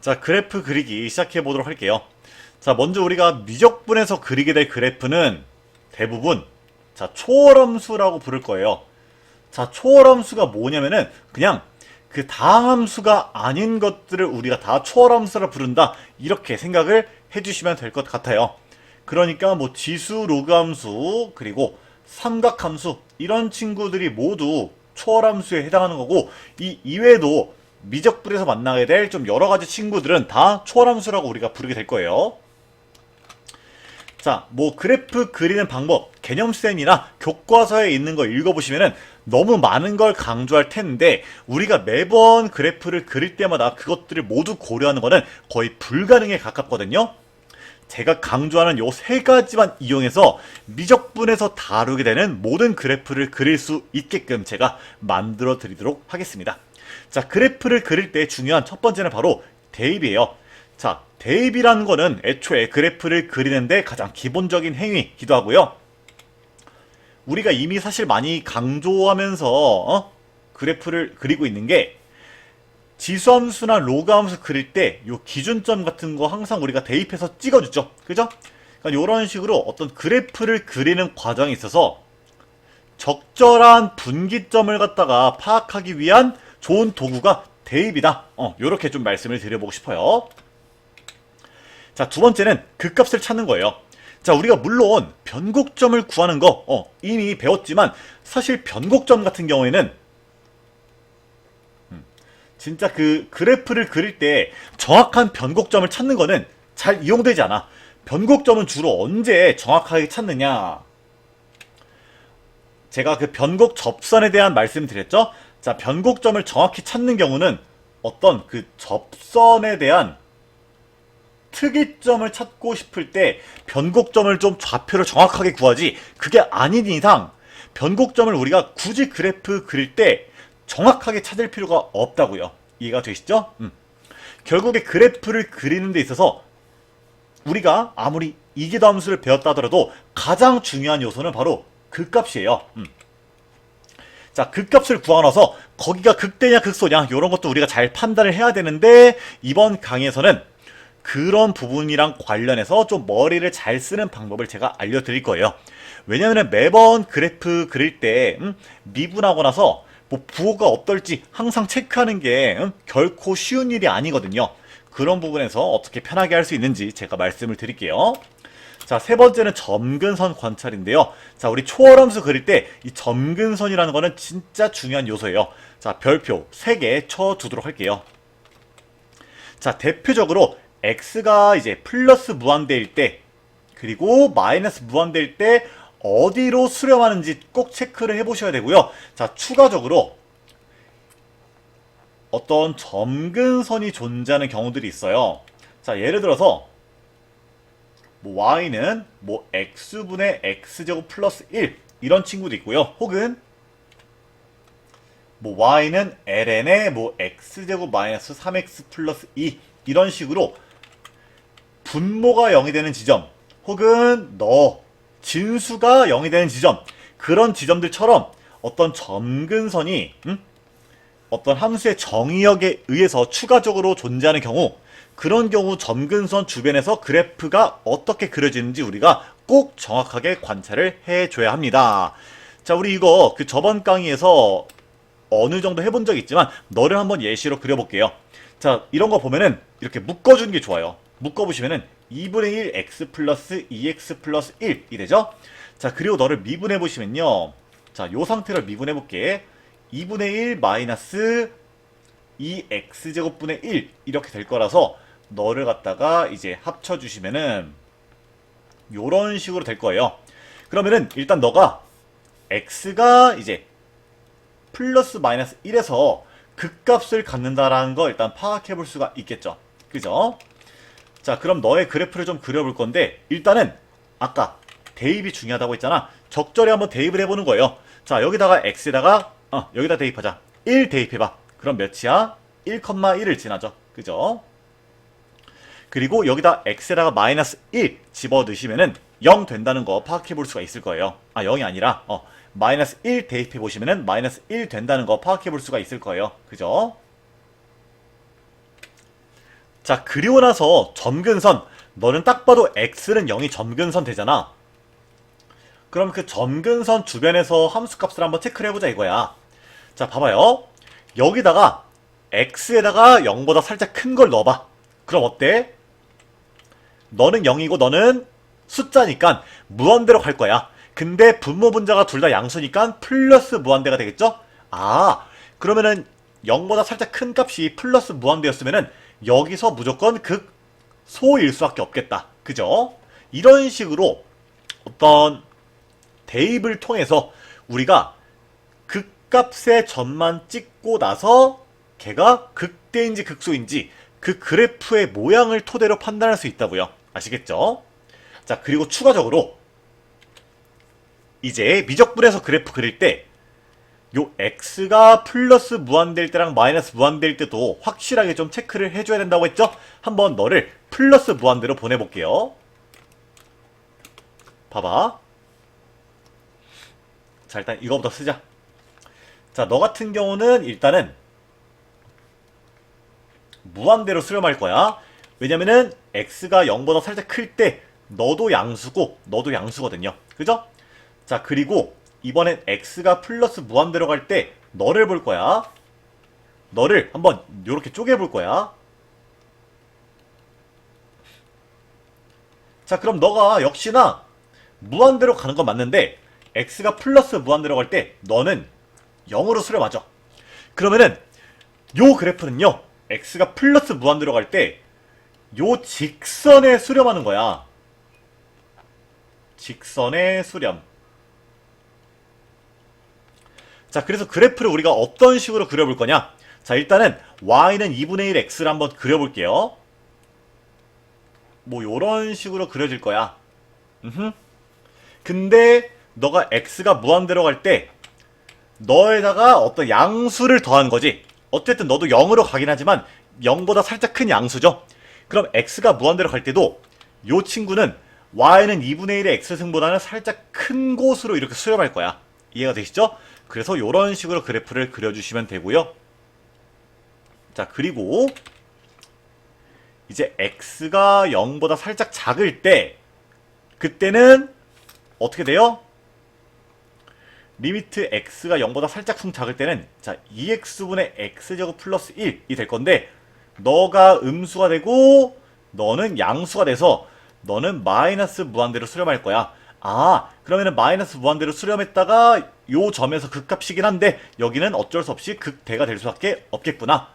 자, 그래프 그리기 시작해 보도록 할게요. 자, 먼저 우리가 미적분에서 그리게 될 그래프는 대부분 자, 초월함수라고 부를 거예요. 자, 초월함수가 뭐냐면은 그냥 그 다항함수가 아닌 것들을 우리가 다 초월함수라 부른다. 이렇게 생각을 해주시면 될 것 같아요. 그러니까 뭐 지수, 로그함수, 그리고 삼각함수 이런 친구들이 모두 초월함수에 해당하는 거고, 이 이외에도 미적분에서 만나게 될 좀 여러 가지 친구들은 다 초월함수라고 우리가 부르게 될 거예요. 자, 뭐 그래프 그리는 방법, 개념쌤이나 교과서에 있는 거 읽어보시면은 너무 많은 걸 강조할 텐데, 우리가 매번 그래프를 그릴 때마다 그것들을 모두 고려하는 거는 거의 불가능에 가깝거든요. 제가 강조하는 요 세 가지만 이용해서 미적분에서 다루게 되는 모든 그래프를 그릴 수 있게끔 제가 만들어 드리도록 하겠습니다. 자, 그래프를 그릴 때 중요한 첫 번째는 바로 대입이에요. 자, 대입이라는 거는 애초에 그래프를 그리는데 가장 기본적인 행위이기도 하고요. 우리가 이미 사실 많이 강조하면서 그래프를 그리고 있는 게, 지수함수나 로그함수 그릴 때 요 기준점 같은 거 항상 우리가 대입해서 찍어주죠. 그죠? 그러니까 이런 식으로 어떤 그래프를 그리는 과정에 있어서 적절한 분기점을 갖다가 파악하기 위한 좋은 도구가 대입이다. 요렇게 좀 말씀을 드려보고 싶어요. 자, 두 번째는 극값을 찾는 거예요. 자, 우리가 물론 변곡점을 구하는 거 이미 배웠지만, 사실 변곡점 같은 경우에는 진짜 그 그래프를 그릴 때 정확한 변곡점을 찾는 거는 잘 이용되지 않아. 변곡점은 주로 언제 정확하게 찾느냐? 제가 그 변곡 접선에 대한 말씀 드렸죠? 자, 변곡점을 정확히 찾는 경우는 어떤 그 접선에 대한 특이점을 찾고 싶을 때 변곡점을 좀 좌표를 정확하게 구하지, 그게 아닌 이상 변곡점을 우리가 굳이 그래프 그릴 때 정확하게 찾을 필요가 없다고요. 이해가 되시죠? 결국에 그래프를 그리는 데 있어서 우리가 아무리 이기도함수를 배웠다 하더라도 가장 중요한 요소는 바로 극값이에요. 자, 극값을 구하나서 거기가 극대냐 극소냐 이런 것도 우리가 잘 판단을 해야 되는데, 이번 강의에서는 그런 부분이랑 관련해서 좀 머리를 잘 쓰는 방법을 제가 알려드릴 거예요. 왜냐면 매번 그래프 그릴 때 미분하고 나서 뭐 부호가 어떨지 항상 체크하는 게 결코 쉬운 일이 아니거든요. 그런 부분에서 어떻게 편하게 할 수 있는지 제가 말씀을 드릴게요. 자, 세 번째는 점근선 관찰인데요. 자, 우리 초월함수 그릴 때 이 점근선이라는 거는 진짜 중요한 요소예요. 자, 별표 3개 쳐두도록 할게요. 자, 대표적으로 x가 이제 플러스 무한대일 때, 그리고 마이너스 무한대일 때 어디로 수렴하는지 꼭 체크를 해보셔야 되고요. 자, 추가적으로 어떤 점근선이 존재하는 경우들이 있어요. 자, 예를 들어서 뭐 y는 뭐 x분의 x제곱 플러스 1 이런 친구도 있고요. 혹은 뭐 y는 ln의 뭐 x제곱 마이너스 3x 플러스 2 이런 식으로 분모가 0이 되는 지점, 혹은 진수가 0이 되는 지점, 그런 지점들처럼 어떤 점근선이 어떤 함수의 정의역에 의해서 추가적으로 존재하는 경우, 그런 경우 점근선 주변에서 그래프가 어떻게 그려지는지 우리가 꼭 정확하게 관찰을 해줘야 합니다. 자, 우리 이거 그 저번 강의에서 어느 정도 해본 적이 있지만 너를 한번 예시로 그려볼게요. 자, 이런 거 보면은 이렇게 묶어주는 게 좋아요. 묶어보시면은 2분의 1 x 플러스 2x 플러스 1이 되죠? 자, 그리고 너를 미분해보시면요. 자, 요 상태로 미분해볼게. 2분의 1 마이너스 2x제곱분의 1 이렇게 될 거라서 너를 갖다가 이제 합쳐주시면은 요런 식으로 될 거예요. 그러면은 일단 너가 x가 이제 플러스 마이너스 1에서 극값을 갖는다라는 거 일단 파악해 볼 수가 있겠죠. 그죠? 자, 그럼 너의 그래프를 좀 그려볼 건데, 일단은 아까 대입이 중요하다고 했잖아. 적절히 한번 대입을 해보는 거예요. 자, 여기다가 x에다가 여기다 대입하자. 1 대입해봐. 그럼 몇이야? 1,1을 지나죠. 그죠? 그리고 여기다 x에다가 마이너스 1 집어넣으시면은 0 된다는 거 파악해 볼 수가 있을 거예요. 0이 아니라 마이너스 1 대입해 보시면은 마이너스 1 된다는 거 파악해 볼 수가 있을 거예요. 그죠? 자, 그리고 나서 점근선. 너는 딱 봐도 x는 0이 점근선 되잖아. 그럼 그 점근선 주변에서 함수값을 한번 체크를 해보자 이거야. 자, 봐봐요. 여기다가 x에다가 0보다 살짝 큰 걸 넣어봐. 그럼 어때? 너는 0이고 너는 숫자니까 무한대로 갈 거야. 근데 분모 분자가 둘 다 양수니까 플러스 무한대가 되겠죠? 아, 그러면은 0보다 살짝 큰 값이 플러스 무한대였으면은 여기서 무조건 극소일 수밖에 없겠다. 그죠? 이런 식으로 어떤 대입을 통해서 우리가 극값의 점만 찍고 나서 걔가 극대인지 극소인지 그 그래프의 모양을 토대로 판단할 수 있다고요. 아시겠죠? 자, 그리고 추가적으로 이제 미적분해서 그래프 그릴 때 요 x가 플러스 무한대일 때랑 마이너스 무한대일 때도 확실하게 좀 체크를 해줘야 된다고 했죠? 한번 너를 플러스 무한대로 보내볼게요. 봐봐. 자, 일단 이거부터 쓰자. 자, 너 같은 경우는 일단은 무한대로 수렴할 거야. 왜냐면은 x가 0보다 살짝 클 때 너도 양수고 너도 양수거든요. 그죠? 자, 그리고 이번엔 x가 플러스 무한대로 갈 때 너를 볼 거야. 너를 한번 요렇게 쪼개볼 거야. 자, 그럼 너가 역시나 무한대로 가는 건 맞는데 x가 플러스 무한대로 갈 때 너는 0으로 수렴하죠. 그러면은 요 그래프는요, x가 플러스 무한대로 갈 때 요 직선에 수렴하는 거야. 직선의 수렴. 자, 그래서 그래프를 우리가 어떤 식으로 그려볼 거냐? 자, 일단은 y는 2분의 1 x를 한번 그려볼게요. 뭐 요런 식으로 그려질 거야. 근데 너가 x가 무한대로 갈 때 너에다가 어떤 양수를 더한 거지. 어쨌든 너도 0으로 가긴 하지만 0보다 살짝 큰 양수죠. 그럼 x가 무한대로 갈 때도 요 친구는 y는 2분의 1의 x승보다는 살짝 큰 곳으로 이렇게 수렴할 거야. 이해가 되시죠? 그래서 요런 식으로 그래프를 그려주시면 되고요. 자, 그리고 이제 x가 0보다 살짝 작을 때 그때는 어떻게 돼요? 리미트 x가 0보다 살짝 작을 때는 자, 2x분의 x제곱 플러스 1이 될 건데 너가 음수가 되고 너는 양수가 돼서 너는 마이너스 무한대로 수렴할 거야. 아, 그러면은 마이너스 무한대로 수렴했다가 요 점에서 극값이긴 한데 여기는 어쩔 수 없이 극대가 될 수밖에 없겠구나.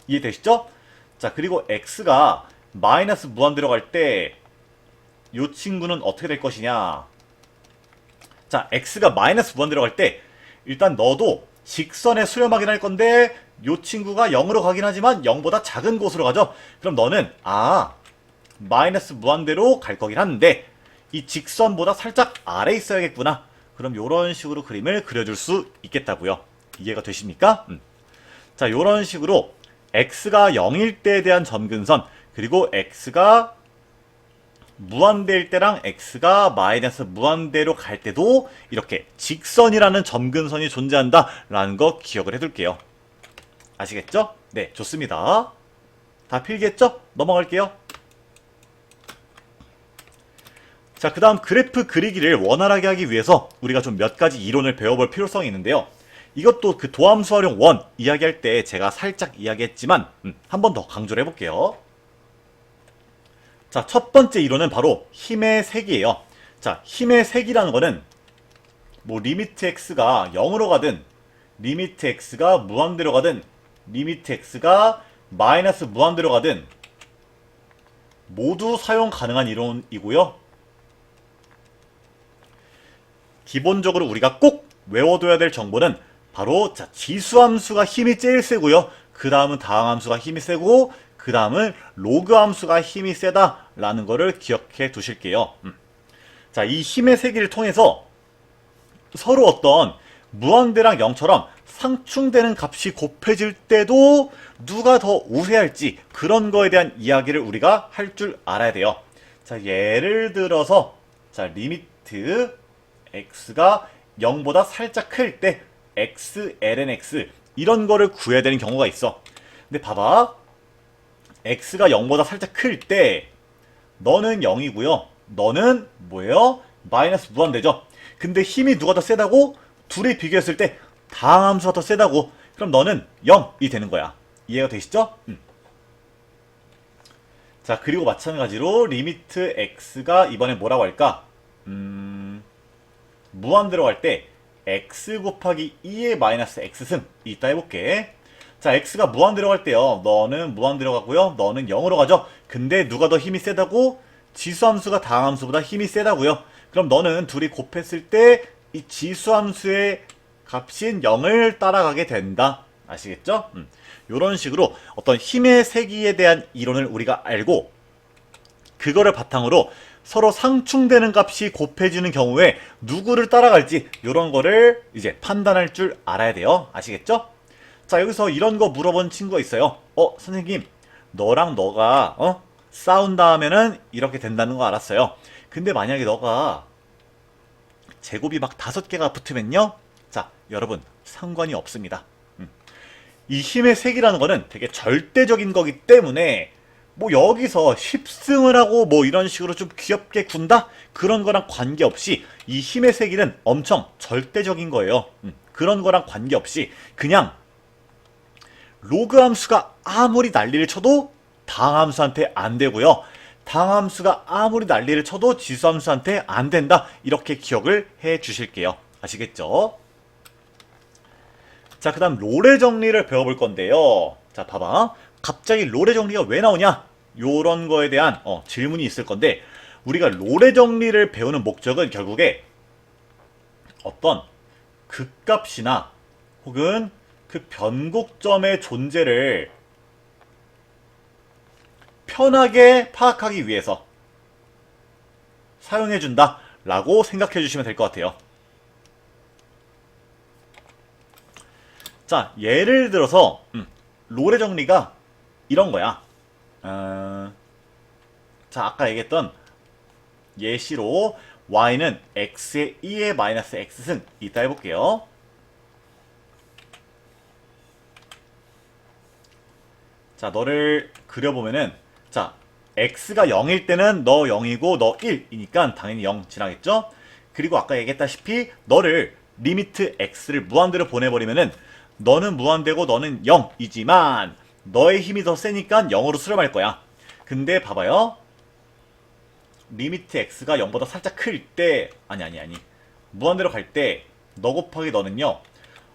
이해되시죠? 자, 그리고 x가 마이너스 무한대로 갈 때 요 친구는 어떻게 될 것이냐. 자, x가 마이너스 무한대로 갈 때 일단 너도 직선에 수렴하긴 할 건데 요 친구가 0으로 가긴 하지만 0보다 작은 곳으로 가죠. 그럼 너는 마이너스 무한대로 갈 거긴 한데 이 직선보다 살짝 아래에 있어야겠구나. 그럼 요런 식으로 그림을 그려줄 수 있겠다고요. 이해가 되십니까? 자, 요런 식으로 x가 0일 때에 대한 점근선, 그리고 x가 무한대일 때랑 x가 마이너스 무한대로 갈 때도 이렇게 직선이라는 점근선이 존재한다 라는 거 기억을 해둘게요. 아시겠죠? 네, 좋습니다. 다 필기했죠? 넘어갈게요. 자, 그 다음 그래프 그리기를 원활하게 하기 위해서 우리가 좀 몇 가지 이론을 배워볼 필요성이 있는데요. 이것도 그 도함수 활용 1 이야기할 때 제가 살짝 이야기했지만 한 번 더 강조를 해볼게요. 자, 첫 번째 이론은 바로 힘의 색이에요. 자, 힘의 색이라는 거는 뭐 리미트 x가 0으로 가든 리미트 x가 무한대로 가든 리미트 x가 마이너스 무한대로 가든 모두 사용 가능한 이론이고요. 기본적으로 우리가 꼭 외워둬야 될 정보는 바로 자, 지수함수가 힘이 제일 세고요. 그 다음은 다항함수가 힘이 세고 그 다음은 로그함수가 힘이 세다라는 거를 기억해 두실게요. 자, 이 힘의 세기를 통해서 서로 어떤 무한대랑 0처럼 상충되는 값이 곱해질 때도 누가 더 우세할지 그런 거에 대한 이야기를 우리가 할 줄 알아야 돼요. 자, 예를 들어서 자, 리미트 x가 0보다 살짝 클 때 x, ln x 이런 거를 구해야 되는 경우가 있어. 근데 봐봐. x가 0보다 살짝 클 때 너는 0이고요. 너는 뭐예요? 마이너스 무한대죠. 근데 힘이 누가 더 세다고? 둘이 비교했을 때 다함수가 더 세다고. 그럼 너는 0이 되는 거야. 이해가 되시죠? 자, 그리고 마찬가지로 리미트 x가 이번에 뭐라고 할까? 무한대로 갈 때 x 곱하기 2의 마이너스 x승 이따 해볼게. 자, x가 무한대로 갈 때요. 너는 무한대로 가고요. 너는 0으로 가죠. 근데 누가 더 힘이 세다고? 지수함수가 다함수보다 힘이 세다고요. 그럼 너는 둘이 곱했을 때 이 지수함수의 값인 0을 따라가게 된다. 아시겠죠? 이런 식으로 어떤 힘의 세기에 대한 이론을 우리가 알고 그거를 바탕으로 서로 상충되는 값이 곱해지는 경우에 누구를 따라갈지 이런 거를 이제 판단할 줄 알아야 돼요. 아시겠죠? 자, 여기서 이런 거 물어본 친구가 있어요. 선생님, 너랑 너가 싸운 다음에는 이렇게 된다는 거 알았어요. 근데 만약에 너가 제곱이 막 5개가 붙으면요? 자, 여러분 상관이 없습니다. 이 힘의 세기라는 거는 되게 절대적인 거기 때문에 뭐 여기서 10승을 하고 뭐 이런 식으로 좀 귀엽게 군다? 그런 거랑 관계없이 이 힘의 세기는 엄청 절대적인 거예요. 그런 거랑 관계없이 그냥 로그 함수가 아무리 난리를 쳐도 당함수한테 안 되고요. 당함수가 아무리 난리를 쳐도 지수함수한테 안 된다. 이렇게 기억을 해 주실게요. 아시겠죠? 자, 그 다음 롤의 정리를 배워볼 건데요. 자, 봐봐. 갑자기 롤의 정리가 왜 나오냐? 요런 거에 대한 질문이 있을 건데 우리가 롤의 정리를 배우는 목적은 결국에 어떤 극값이나 혹은 그 변곡점의 존재를 편하게 파악하기 위해서 사용해준다 라고 생각해 주시면 될 것 같아요. 자, 예를 들어서 롤의 정리가 이런 거야. 자, 아까 얘기했던 예시로 y는 x의 2의 마이너스 x승 이따 해볼게요. 자, 너를 그려보면은 자, x가 0일 때는 너 0이고 너 1이니까 당연히 0 지나겠죠? 그리고 아까 얘기했다시피 너를 리미트 x를 무한대로 보내버리면은 너는 무한대고 너는 0이지만 너의 힘이 더 세니까 0으로 수렴할 거야. 근데 봐봐요. 리미트 x가 0보다 살짝 클 때 아니 무한대로 갈 때 너 곱하기 너는요.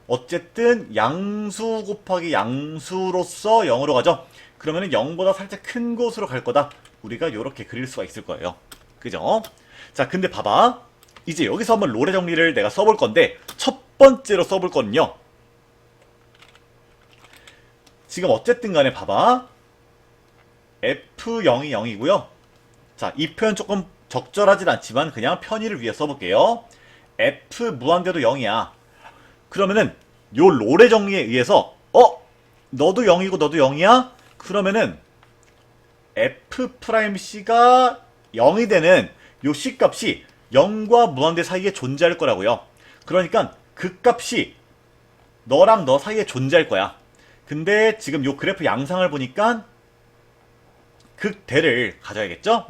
어쨌든 양수 곱하기 양수로서 0으로 가죠. 그러면은 0보다 살짝 큰 곳으로 갈 거다. 우리가 이렇게 그릴 수가 있을 거예요. 그죠? 자, 근데 봐봐. 이제 여기서 한번 롤의 정리를 내가 써볼 건데 첫 번째로 써볼 거는요. 지금 어쨌든 간에 봐봐. F0이 0이고요. 자, 이 표현 조금 적절하진 않지만 그냥 편의를 위해 써볼게요. F 무한대도 0이야. 그러면은 요 롤의 정리에 의해서 너도 0이고 너도 0이야? 그러면은 F'C가 0이 되는 요 C값이 0과 무한대 사이에 존재할 거라고요. 그러니까 그 값이 너랑 너 사이에 존재할 거야. 근데 지금 요 그래프 양상을 보니까 극대를 가져야겠죠?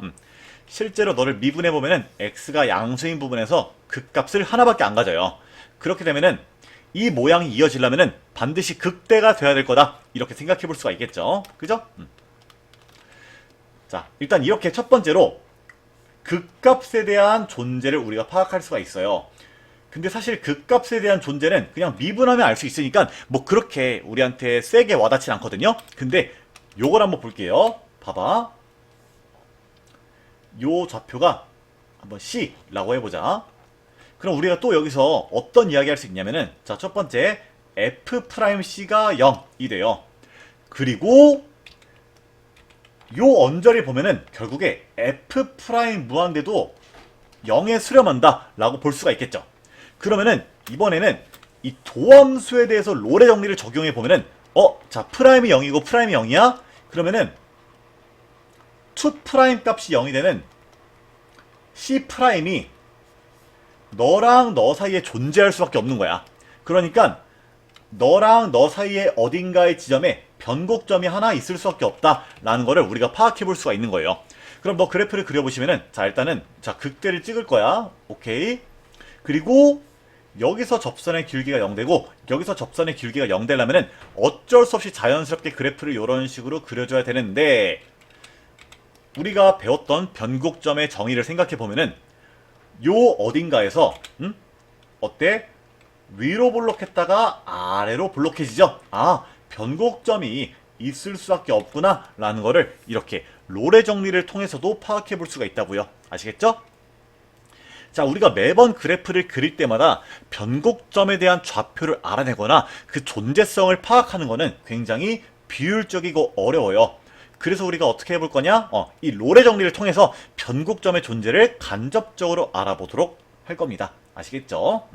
실제로 너를 미분해보면은 x가 양수인 부분에서 극값을 하나밖에 안 가져요. 그렇게 되면은 이 모양이 이어지려면은 반드시 극대가 돼야 될 거다. 이렇게 생각해 볼 수가 있겠죠. 그죠? 자, 일단 이렇게 첫 번째로 극값에 대한 존재를 우리가 파악할 수가 있어요. 근데 사실 극값에 대한 존재는 그냥 미분하면 알 수 있으니까 뭐 그렇게 우리한테 세게 와닿진 않거든요. 근데 요걸 한번 볼게요. 봐봐. 요 좌표가 한번 C라고 해보자. 그럼 우리가 또 여기서 어떤 이야기 할 수 있냐면은 자, 첫 번째 F'C가 0이 돼요. 그리고 요 언저리 보면은 결국에 F' 무한대도 0에 수렴한다 라고 볼 수가 있겠죠. 그러면은 이번에는 이 도함수에 대해서 롤의 정리를 적용해 보면은 자, 프라임이 0이고 프라임이 0이야? 그러면은 2' 값이 0이 되는 C'이 너랑 너 사이에 존재할 수밖에 없는 거야. 그러니까 너랑 너 사이에 어딘가의 지점에 변곡점이 하나 있을 수밖에 없다라는 거를 우리가 파악해 볼 수가 있는 거예요. 그럼 너 그래프를 그려보시면은, 자, 일단은, 자, 극대를 찍을 거야. 오케이. 그리고, 여기서 접선의 길기가 0되고, 여기서 접선의 길기가 0 되려면은, 어쩔 수 없이 자연스럽게 그래프를 이런 식으로 그려줘야 되는데, 우리가 배웠던 변곡점의 정의를 생각해 보면은, 요 어딘가에서, 어때? 위로 볼록했다가 아래로 볼록해지죠? 아, 변곡점이 있을 수밖에 없구나 라는 거를 이렇게 롤의 정리를 통해서도 파악해 볼 수가 있다고요. 아시겠죠? 자, 우리가 매번 그래프를 그릴 때마다 변곡점에 대한 좌표를 알아내거나 그 존재성을 파악하는 거는 굉장히 비효율적이고 어려워요. 그래서 우리가 어떻게 해볼 거냐? 이 롤의 정리를 통해서 변곡점의 존재를 간접적으로 알아보도록 할 겁니다. 아시겠죠?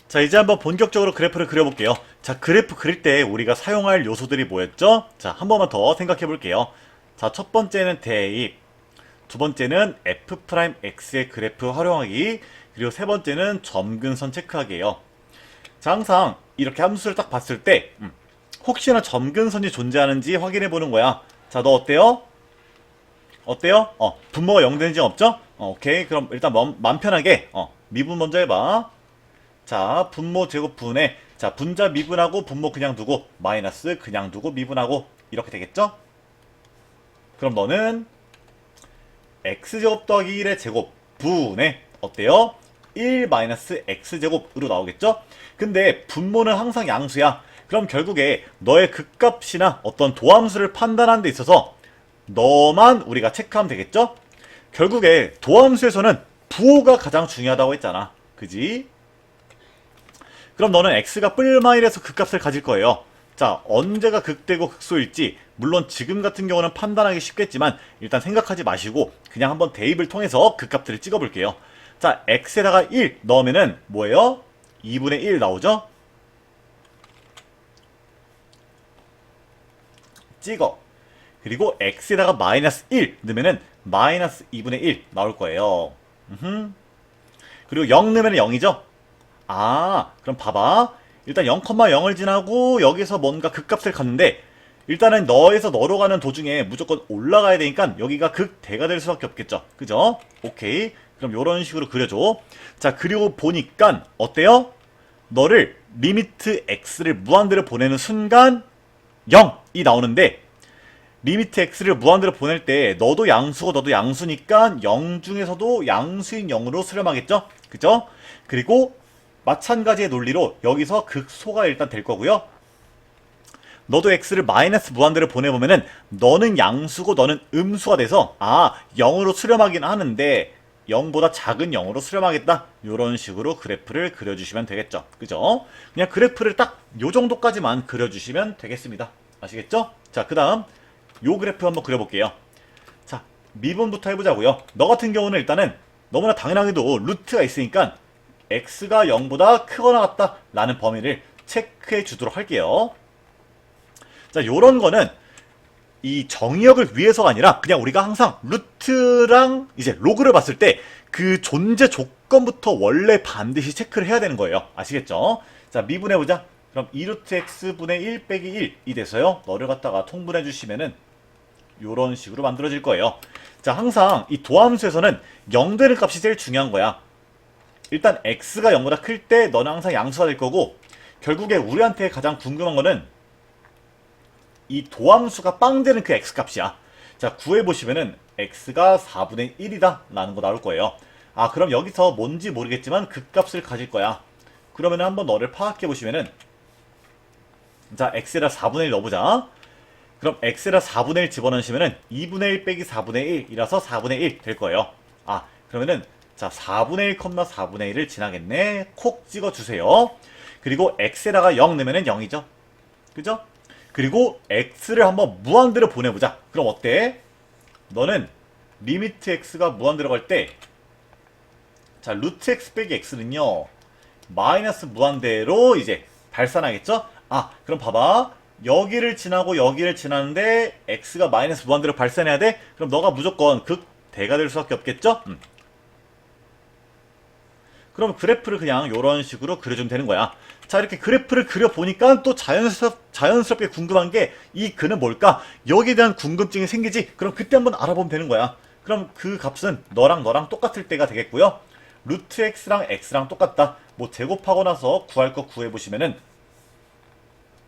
자, 이제 한번 본격적으로 그래프를 그려볼게요. 자, 그래프 그릴 때 우리가 사용할 요소들이 뭐였죠? 자, 한 번만 더 생각해 볼게요. 자, 첫 번째는 대입, 두 번째는 f'x의 그래프 활용하기, 그리고 세 번째는 점근선 체크하기예요. 자, 항상 이렇게 함수를 딱 봤을 때 혹시나 점근선이 존재하는지 확인해 보는 거야. 자, 너 어때요? 어때요? 분모가 0 되는 지 없죠? 오케이. 그럼 일단 맘 편하게 미분 먼저 해봐. 자, 분모 제곱분의, 자, 분자 미분하고 분모 그냥 두고 마이너스 그냥 두고 미분하고 이렇게 되겠죠? 그럼 너는 x제곱 더하기 1의 제곱 분의 어때요? 1 마이너스 x제곱으로 나오겠죠? 근데 분모는 항상 양수야. 그럼 결국에 너의 극값이나 어떤 도함수를 판단하는 데 있어서 너만 우리가 체크하면 되겠죠? 결국에 도함수에서는 부호가 가장 중요하다고 했잖아. 그지? 그럼 너는 x가 뿔마일에서 극값을 가질 거예요. 자, 언제가 극대고 극소일지 물론 지금 같은 경우는 판단하기 쉽겠지만 일단 생각하지 마시고 그냥 한번 대입을 통해서 극값들을 찍어볼게요. 자, x에다가 1 넣으면은 뭐예요? 2분의 1 나오죠? 찍어. 그리고 x에다가 마이너스 1 넣으면은 마이너스 2분의 1 나올 거예요. 그리고 0 넣으면 0이죠? 아, 그럼 봐봐. 일단 0,0을 지나고 여기서 뭔가 극값을 갔는데 일단은 너에서 너로 가는 도중에 무조건 올라가야 되니까 여기가 극대가 될 수밖에 없겠죠. 그죠? 오케이. 그럼 요런 식으로 그려줘. 자, 그리고 보니까 어때요? 너를 리미트 x를 무한대로 보내는 순간 0이 나오는데 리미트 x를 무한대로 보낼 때 너도 양수고 너도 양수니까 0 중에서도 양수인 0으로 수렴하겠죠? 그죠? 그리고 마찬가지의 논리로 여기서 극소가 일단 될 거고요. 너도 x를 마이너스 무한대로 보내보면은 너는 양수고 너는 음수가 돼서 0으로 수렴하긴 하는데 0보다 작은 0으로 수렴하겠다. 이런 식으로 그래프를 그려주시면 되겠죠. 그죠? 그냥 그래프를 딱 요 정도까지만 그려주시면 되겠습니다. 아시겠죠? 자, 그 다음 요 그래프 한번 그려볼게요. 자, 미분부터 해보자고요. 너 같은 경우는 일단은 너무나 당연하게도 루트가 있으니까 x가 0보다 크거나 같다 라는 범위를 체크해 주도록 할게요. 자, 요런 거는 이 정의역을 위해서가 아니라 그냥 우리가 항상 루트랑 이제 로그를 봤을 때 그 존재 조건부터 원래 반드시 체크를 해야 되는 거예요. 아시겠죠? 자, 미분해보자. 그럼 2루트 x분의 1 빼기 1이 돼서요. 너를 갖다가 통분해 주시면은 요런 식으로 만들어질 거예요. 자, 항상 이 도함수에서는 0 되는 값이 제일 중요한 거야. 일단 x가 0보다 클 때 너는 항상 양수가 될 거고 결국에 우리한테 가장 궁금한 거는 이 도함수가 빵 되는 그 x값이야. 자, 구해보시면은 x가 4분의 1이다 라는 거 나올 거예요. 아, 그럼 여기서 뭔지 모르겠지만 극값을 가질 거야. 그러면 한번 너를 파악해보시면은 자, x에다 4분의 1 넣어보자. 그럼 x에다 4분의 1 집어넣으시면은 2분의 1 빼기 4분의 1이라서 4분의 1 될 거예요. 아, 그러면은 자, 4분의 1, 4분의 1을 지나겠네. 콕 찍어주세요. 그리고 x에다가 0 넣으면은 0이죠. 그죠? 그리고 x를 한번 무한대로 보내보자. 그럼 어때? 너는 리미트 x가 무한대로 갈 때 자, 루트 x 빼기 x는요 마이너스 무한대로 이제 발산하겠죠? 아, 그럼 봐봐. 여기를 지나고 여기를 지나는데 x가 마이너스 무한대로 발산해야 돼? 그럼 너가 무조건 극대가 될 수밖에 없겠죠? 그럼 그래프를 그냥 이런 식으로 그려주면 되는 거야. 자, 이렇게 그래프를 그려보니까 또 자연스럽게 궁금한 게 이 근은 뭘까? 여기에 대한 궁금증이 생기지? 그럼 그때 한번 알아보면 되는 거야. 그럼 그 값은 너랑 똑같을 때가 되겠고요. 루트 x랑 x랑 똑같다. 뭐 제곱하고 나서 구할 거 구해보시면은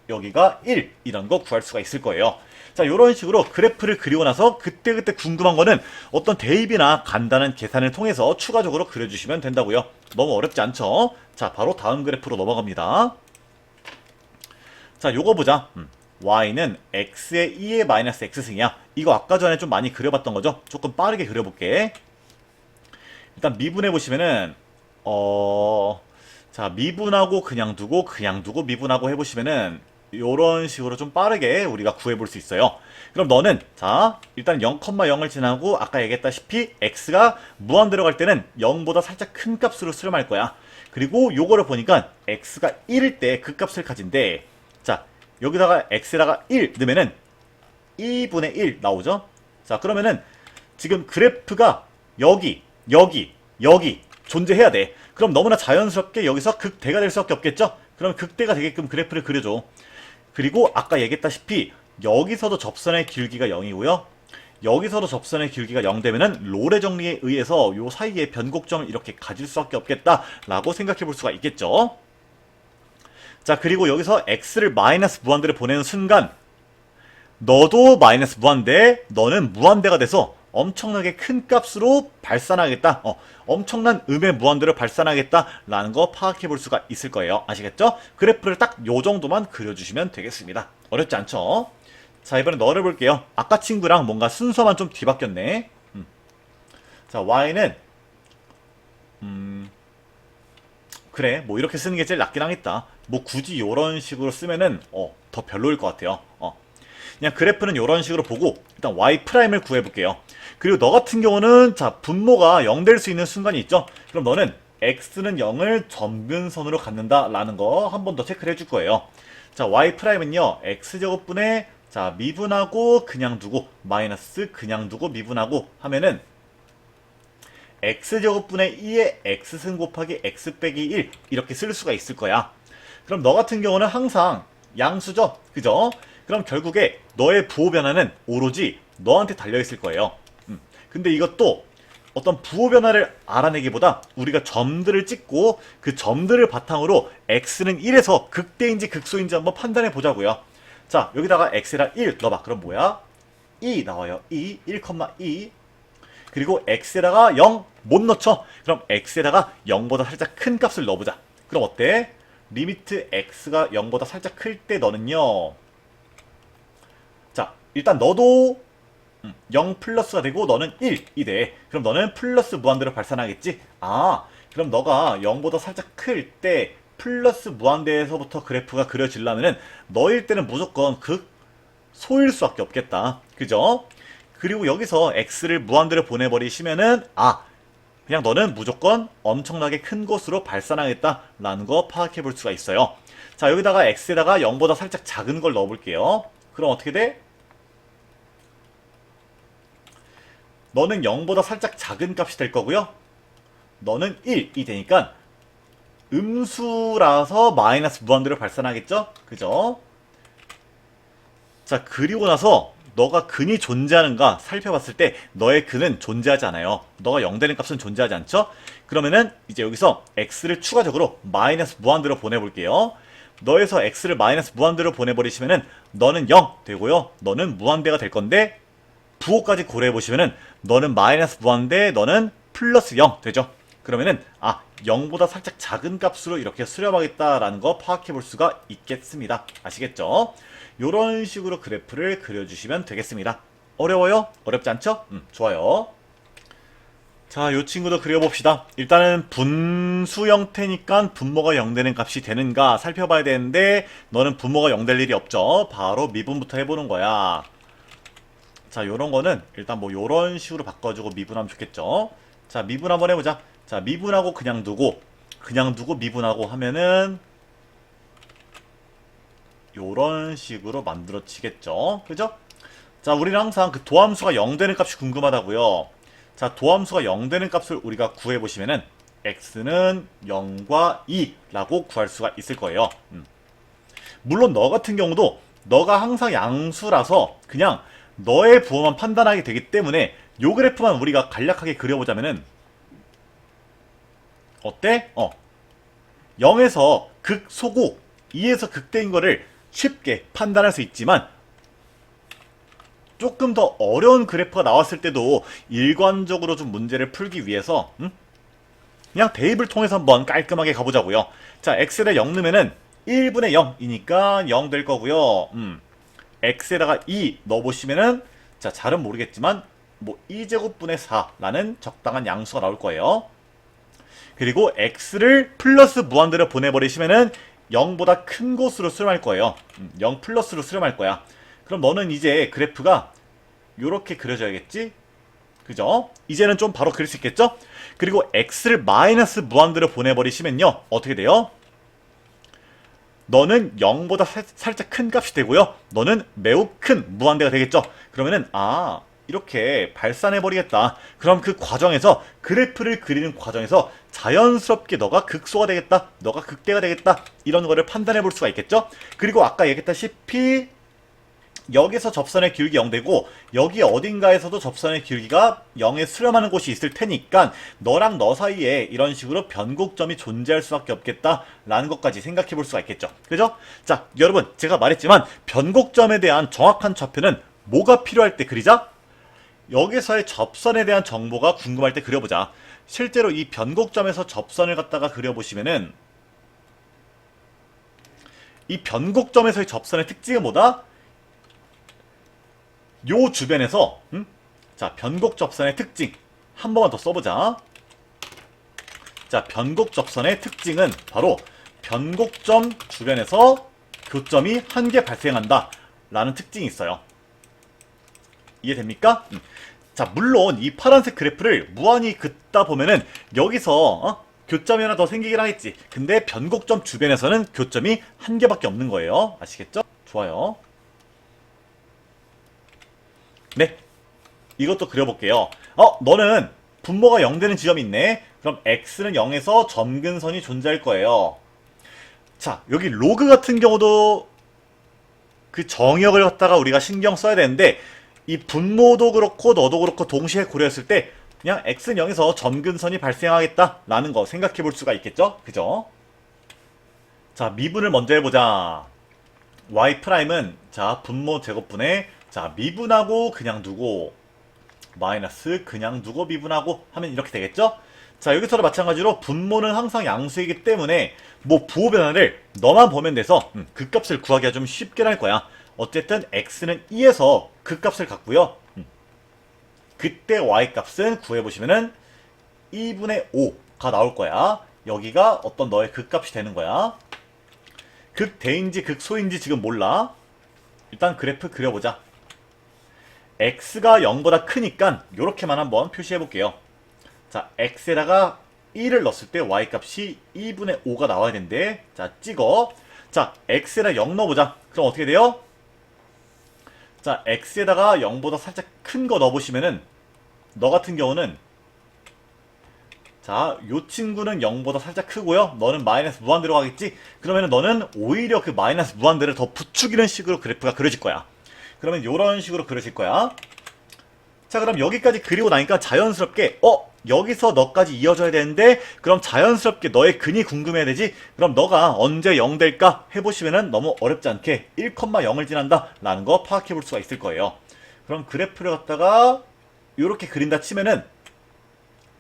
여기가 1 이런 거 구할 수가 있을 거예요. 자, 이런 식으로 그래프를 그리고 나서 그때그때 궁금한 거는 어떤 대입이나 간단한 계산을 통해서 추가적으로 그려주시면 된다고요. 너무 어렵지 않죠? 자, 바로 다음 그래프로 넘어갑니다. 자, 요거 보자. y는 x의 2의 마이너스 x승이야. 이거 아까 전에 좀 많이 그려봤던 거죠? 조금 빠르게 그려볼게. 일단 미분해 보시면은 자, 미분하고 그냥 두고 미분하고 해보시면은 요런 식으로 좀 빠르게 우리가 구해볼 수 있어요. 그럼 너는 자, 일단 0,0을 지나고 아까 얘기했다시피 x가 무한대로 갈 때는 0보다 살짝 큰 값으로 수렴할 거야. 그리고 요거를 보니까 x가 1일 때 그 값을 가진대. 자, 여기다가 x에다가 1 넣으면은 2분의 1 나오죠? 자, 그러면은 지금 그래프가 여기 존재해야 돼. 그럼 너무나 자연스럽게 여기서 극대가 될 수밖에 없겠죠? 그럼 극대가 되게끔 그래프를 그려줘. 그리고 아까 얘기했다시피 여기서도 접선의 길기가 0이고요. 여기서도 접선의 길기가 0 되면은 롤의 정리에 의해서 요 사이에 변곡점을 이렇게 가질 수밖에 없겠다라고 생각해 볼 수가 있겠죠. 자, 그리고 여기서 x를 마이너스 무한대로 보내는 순간 너도 마이너스 무한대, 너는 무한대가 돼서 엄청나게 큰 값으로 발산하겠다. 엄청난 음의 무한대로 발산하겠다라는 거 파악해 볼 수가 있을 거예요. 아시겠죠? 그래프를 딱 요 정도만 그려주시면 되겠습니다. 어렵지 않죠? 자, 이번에 너를 볼게요. 아까 친구랑 뭔가 순서만 좀 뒤바뀌었네. 자, y는 그래, 뭐 이렇게 쓰는 게 제일 낫긴 하겠다. 뭐 굳이 이런 식으로 쓰면은 더 별로일 것 같아요. 그냥 그래프는 이런 식으로 보고 일단 y'을 구해볼게요. 그리고 너 같은 경우는 자, 분모가 0 될 수 있는 순간이 있죠. 그럼 너는 x는 0을 점근선으로 갖는다라는 거 한 번 더 체크를 해줄 거예요. 자, y'은요 x제곱분에 자, 미분하고 그냥 두고 마이너스 그냥 두고 미분하고 하면은 x제곱분의 2의 x승 곱하기 x 빼기 1 이렇게 쓸 수가 있을 거야. 그럼 너 같은 경우는 항상 양수죠? 그죠? 그럼 결국에 너의 부호 변화는 오로지 너한테 달려있을 거예요. 근데 이것도 어떤 부호 변화를 알아내기보다 우리가 점들을 찍고 그 점들을 바탕으로 x는 1에서 극대인지 극소인지 한번 판단해 보자고요. 자, 여기다가 x에다 1 넣어봐. 그럼 뭐야? 2 나와요. 1,2. 그리고 x에다가 0 못 넣죠? 그럼 x에다가 0보다 살짝 큰 값을 넣어보자. 그럼 어때? 리미트 x가 0보다 살짝 클 때 너는요. 자, 일단 너도 0 플러스가 되고 너는 1이 돼. 그럼 너는 플러스 무한대로 발산하겠지? 아, 그럼 너가 0보다 살짝 클 때 플러스 무한대에서부터 그래프가 그려지려면은 너일 때는 무조건 극소일 수밖에 없겠다. 그죠? 그리고 여기서 x를 무한대로 보내버리시면은 그냥 너는 무조건 엄청나게 큰 곳으로 발산하겠다라는 거 파악해 볼 수가 있어요. 자, 여기다가 x에다가 0보다 살짝 작은 걸 넣어볼게요. 그럼 어떻게 돼? 너는 0보다 살짝 작은 값이 될 거고요. 너는 1이 되니까 음수라서 마이너스 무한대로 발산하겠죠? 그죠? 자, 그리고 나서 너가 근이 존재하는가 살펴봤을 때 너의 근은 존재하지 않아요. 너가 0 되는 값은 존재하지 않죠? 그러면은 이제 여기서 x를 추가적으로 마이너스 무한대로 보내볼게요. 너에서 x를 마이너스 무한대로 보내버리시면은 너는 0 되고요. 너는 무한대가 될 건데 부호까지 고려해보시면은 너는 마이너스 무한대, 너는 플러스 0 되죠? 그러면은 0보다 살짝 작은 값으로 이렇게 수렴하겠다라는 거 파악해 볼 수가 있겠습니다. 아시겠죠? 요런 식으로 그래프를 그려주시면 되겠습니다. 어려워요? 어렵지 않죠? 좋아요. 자, 요 친구도 그려봅시다. 일단은 분수 형태니까 분모가 0 되는 값이 되는가 살펴봐야 되는데 너는 분모가 0 될 일이 없죠. 바로 미분부터 해보는 거야. 자, 요런 거는 일단 뭐 요런 식으로 바꿔주고 미분하면 좋겠죠. 자, 미분 한번 해보자. 자, 미분하고 그냥 두고 미분하고 하면은 요런 식으로 만들어지겠죠. 그죠? 자, 우리는 항상 그 도함수가 0 되는 값이 궁금하다고요. 자, 도함수가 0 되는 값을 우리가 구해보시면은 x는 0과 2라고 구할 수가 있을 거예요. 물론 너 같은 경우도 너가 항상 양수라서 그냥 너의 부호만 판단하게 되기 때문에 요 그래프만 우리가 간략하게 그려보자면은 어때? 0에서 극소고 2에서 극대인 거를 쉽게 판단할 수 있지만 조금 더 어려운 그래프가 나왔을 때도 일관적으로 좀 문제를 풀기 위해서 그냥 대입을 통해서 한번 깔끔하게 가보자고요. 자, x에다 0 넣으면은 1분의 0이니까 0 될 거고요. x에다가 2 넣어보시면은 자, 잘은 모르겠지만 뭐 2제곱분의 4라는 적당한 양수가 나올 거예요. 그리고 x를 플러스 무한대로 보내버리시면은 0보다 큰 곳으로 수렴할 거예요. 0 플러스로 수렴할 거야. 그럼 너는 이제 그래프가 요렇게 그려져야겠지? 그죠? 이제는 좀 바로 그릴 수 있겠죠? 그리고 x를 마이너스 무한대로 보내버리시면요. 어떻게 돼요? 너는 0보다 살짝 큰 값이 되고요. 너는 매우 큰 무한대가 되겠죠? 그러면은 이렇게 발산해버리겠다. 그럼 그 과정에서 그래프를 그리는 과정에서 자연스럽게 너가 극소가 되겠다. 너가 극대가 되겠다. 이런 거를 판단해 볼 수가 있겠죠? 그리고 아까 얘기했다시피 여기서 접선의 기울기 0되고 여기 어딘가에서도 접선의 기울기가 0에 수렴하는 곳이 있을 테니까 너랑 너 사이에 이런 식으로 변곡점이 존재할 수밖에 없겠다 라는 것까지 생각해 볼 수가 있겠죠. 그죠? 자, 여러분 제가 말했지만 변곡점에 대한 정확한 좌표는 뭐가 필요할 때 그리자? 여기서의 접선에 대한 정보가 궁금할 때 그려보자. 실제로 이 변곡점에서 접선을 갖다가 그려보시면은 이 변곡점에서의 접선의 특징은 뭐다? 요 주변에서 자, 변곡 접선의 특징 한 번만 더 써보자. 자, 변곡 접선의 특징은 바로 변곡점 주변에서 교점이 한 개 발생한다 라는 특징이 있어요. 이해됩니까? 자, 물론 이 파란색 그래프를 무한히 긋다 보면은 여기서 교점이 하나 더 생기긴 하겠지. 근데 변곡점 주변에서는 교점이 한 개밖에 없는 거예요. 아시겠죠? 좋아요. 네, 이것도 그려볼게요. 너는 분모가 0 되는 지점이 있네. 그럼 x는 0에서 점근선이 존재할 거예요. 자, 여기 로그 같은 경우도 그 정역을 갖다가 우리가 신경 써야 되는데 이 분모도 그렇고 너도 그렇고 동시에 고려했을 때 그냥 x는 0에서 점근선이 발생하겠다 라는 거 생각해 볼 수가 있겠죠? 그죠? 자, 미분을 먼저 해보자. y'은 자, 분모 제곱분에 자, 미분하고 그냥 두고 마이너스 그냥 두고 미분하고 하면 이렇게 되겠죠? 자, 여기서도 마찬가지로 분모는 항상 양수이기 때문에 뭐 부호 변화를 너만 보면 돼서 그 값을 구하기가 좀 쉽게 날 거야. 어쨌든 x는 2에서 그 값을 갖고요. 그때 y 값은 구해보시면은 2분의 5가 나올 거야. 여기가 어떤 너의 그 값이 되는 거야. 극대인지 극소인지 지금 몰라. 일단 그래프 그려보자. x가 0보다 크니까 요렇게만 한번 표시해 볼게요. 자, x에다가 1을 넣었을 때 y값이 2분의 5가 나와야 된대. 자, 찍어. 자, x에다 0 넣어보자. 그럼 어떻게 돼요? 자, x에다가 0보다 살짝 큰 거 넣어보시면은 너 같은 경우는 자, 요 친구는 0보다 살짝 크고요. 너는 마이너스 무한대로 가겠지? 그러면은 너는 오히려 그 마이너스 무한대를 더 부추기는 식으로 그래프가 그려질 거야. 그러면 요런 식으로 그려질 거야. 자, 그럼 여기까지 그리고 나니까 자연스럽게 여기서 너까지 이어져야 되는데 그럼 자연스럽게 너의 근이 궁금해야 되지? 그럼 너가 언제 0 될까? 해보시면은 너무 어렵지 않게 1,0을 지난다 라는 거 파악해 볼 수가 있을 거예요. 그럼 그래프를 갖다가 요렇게 그린다 치면은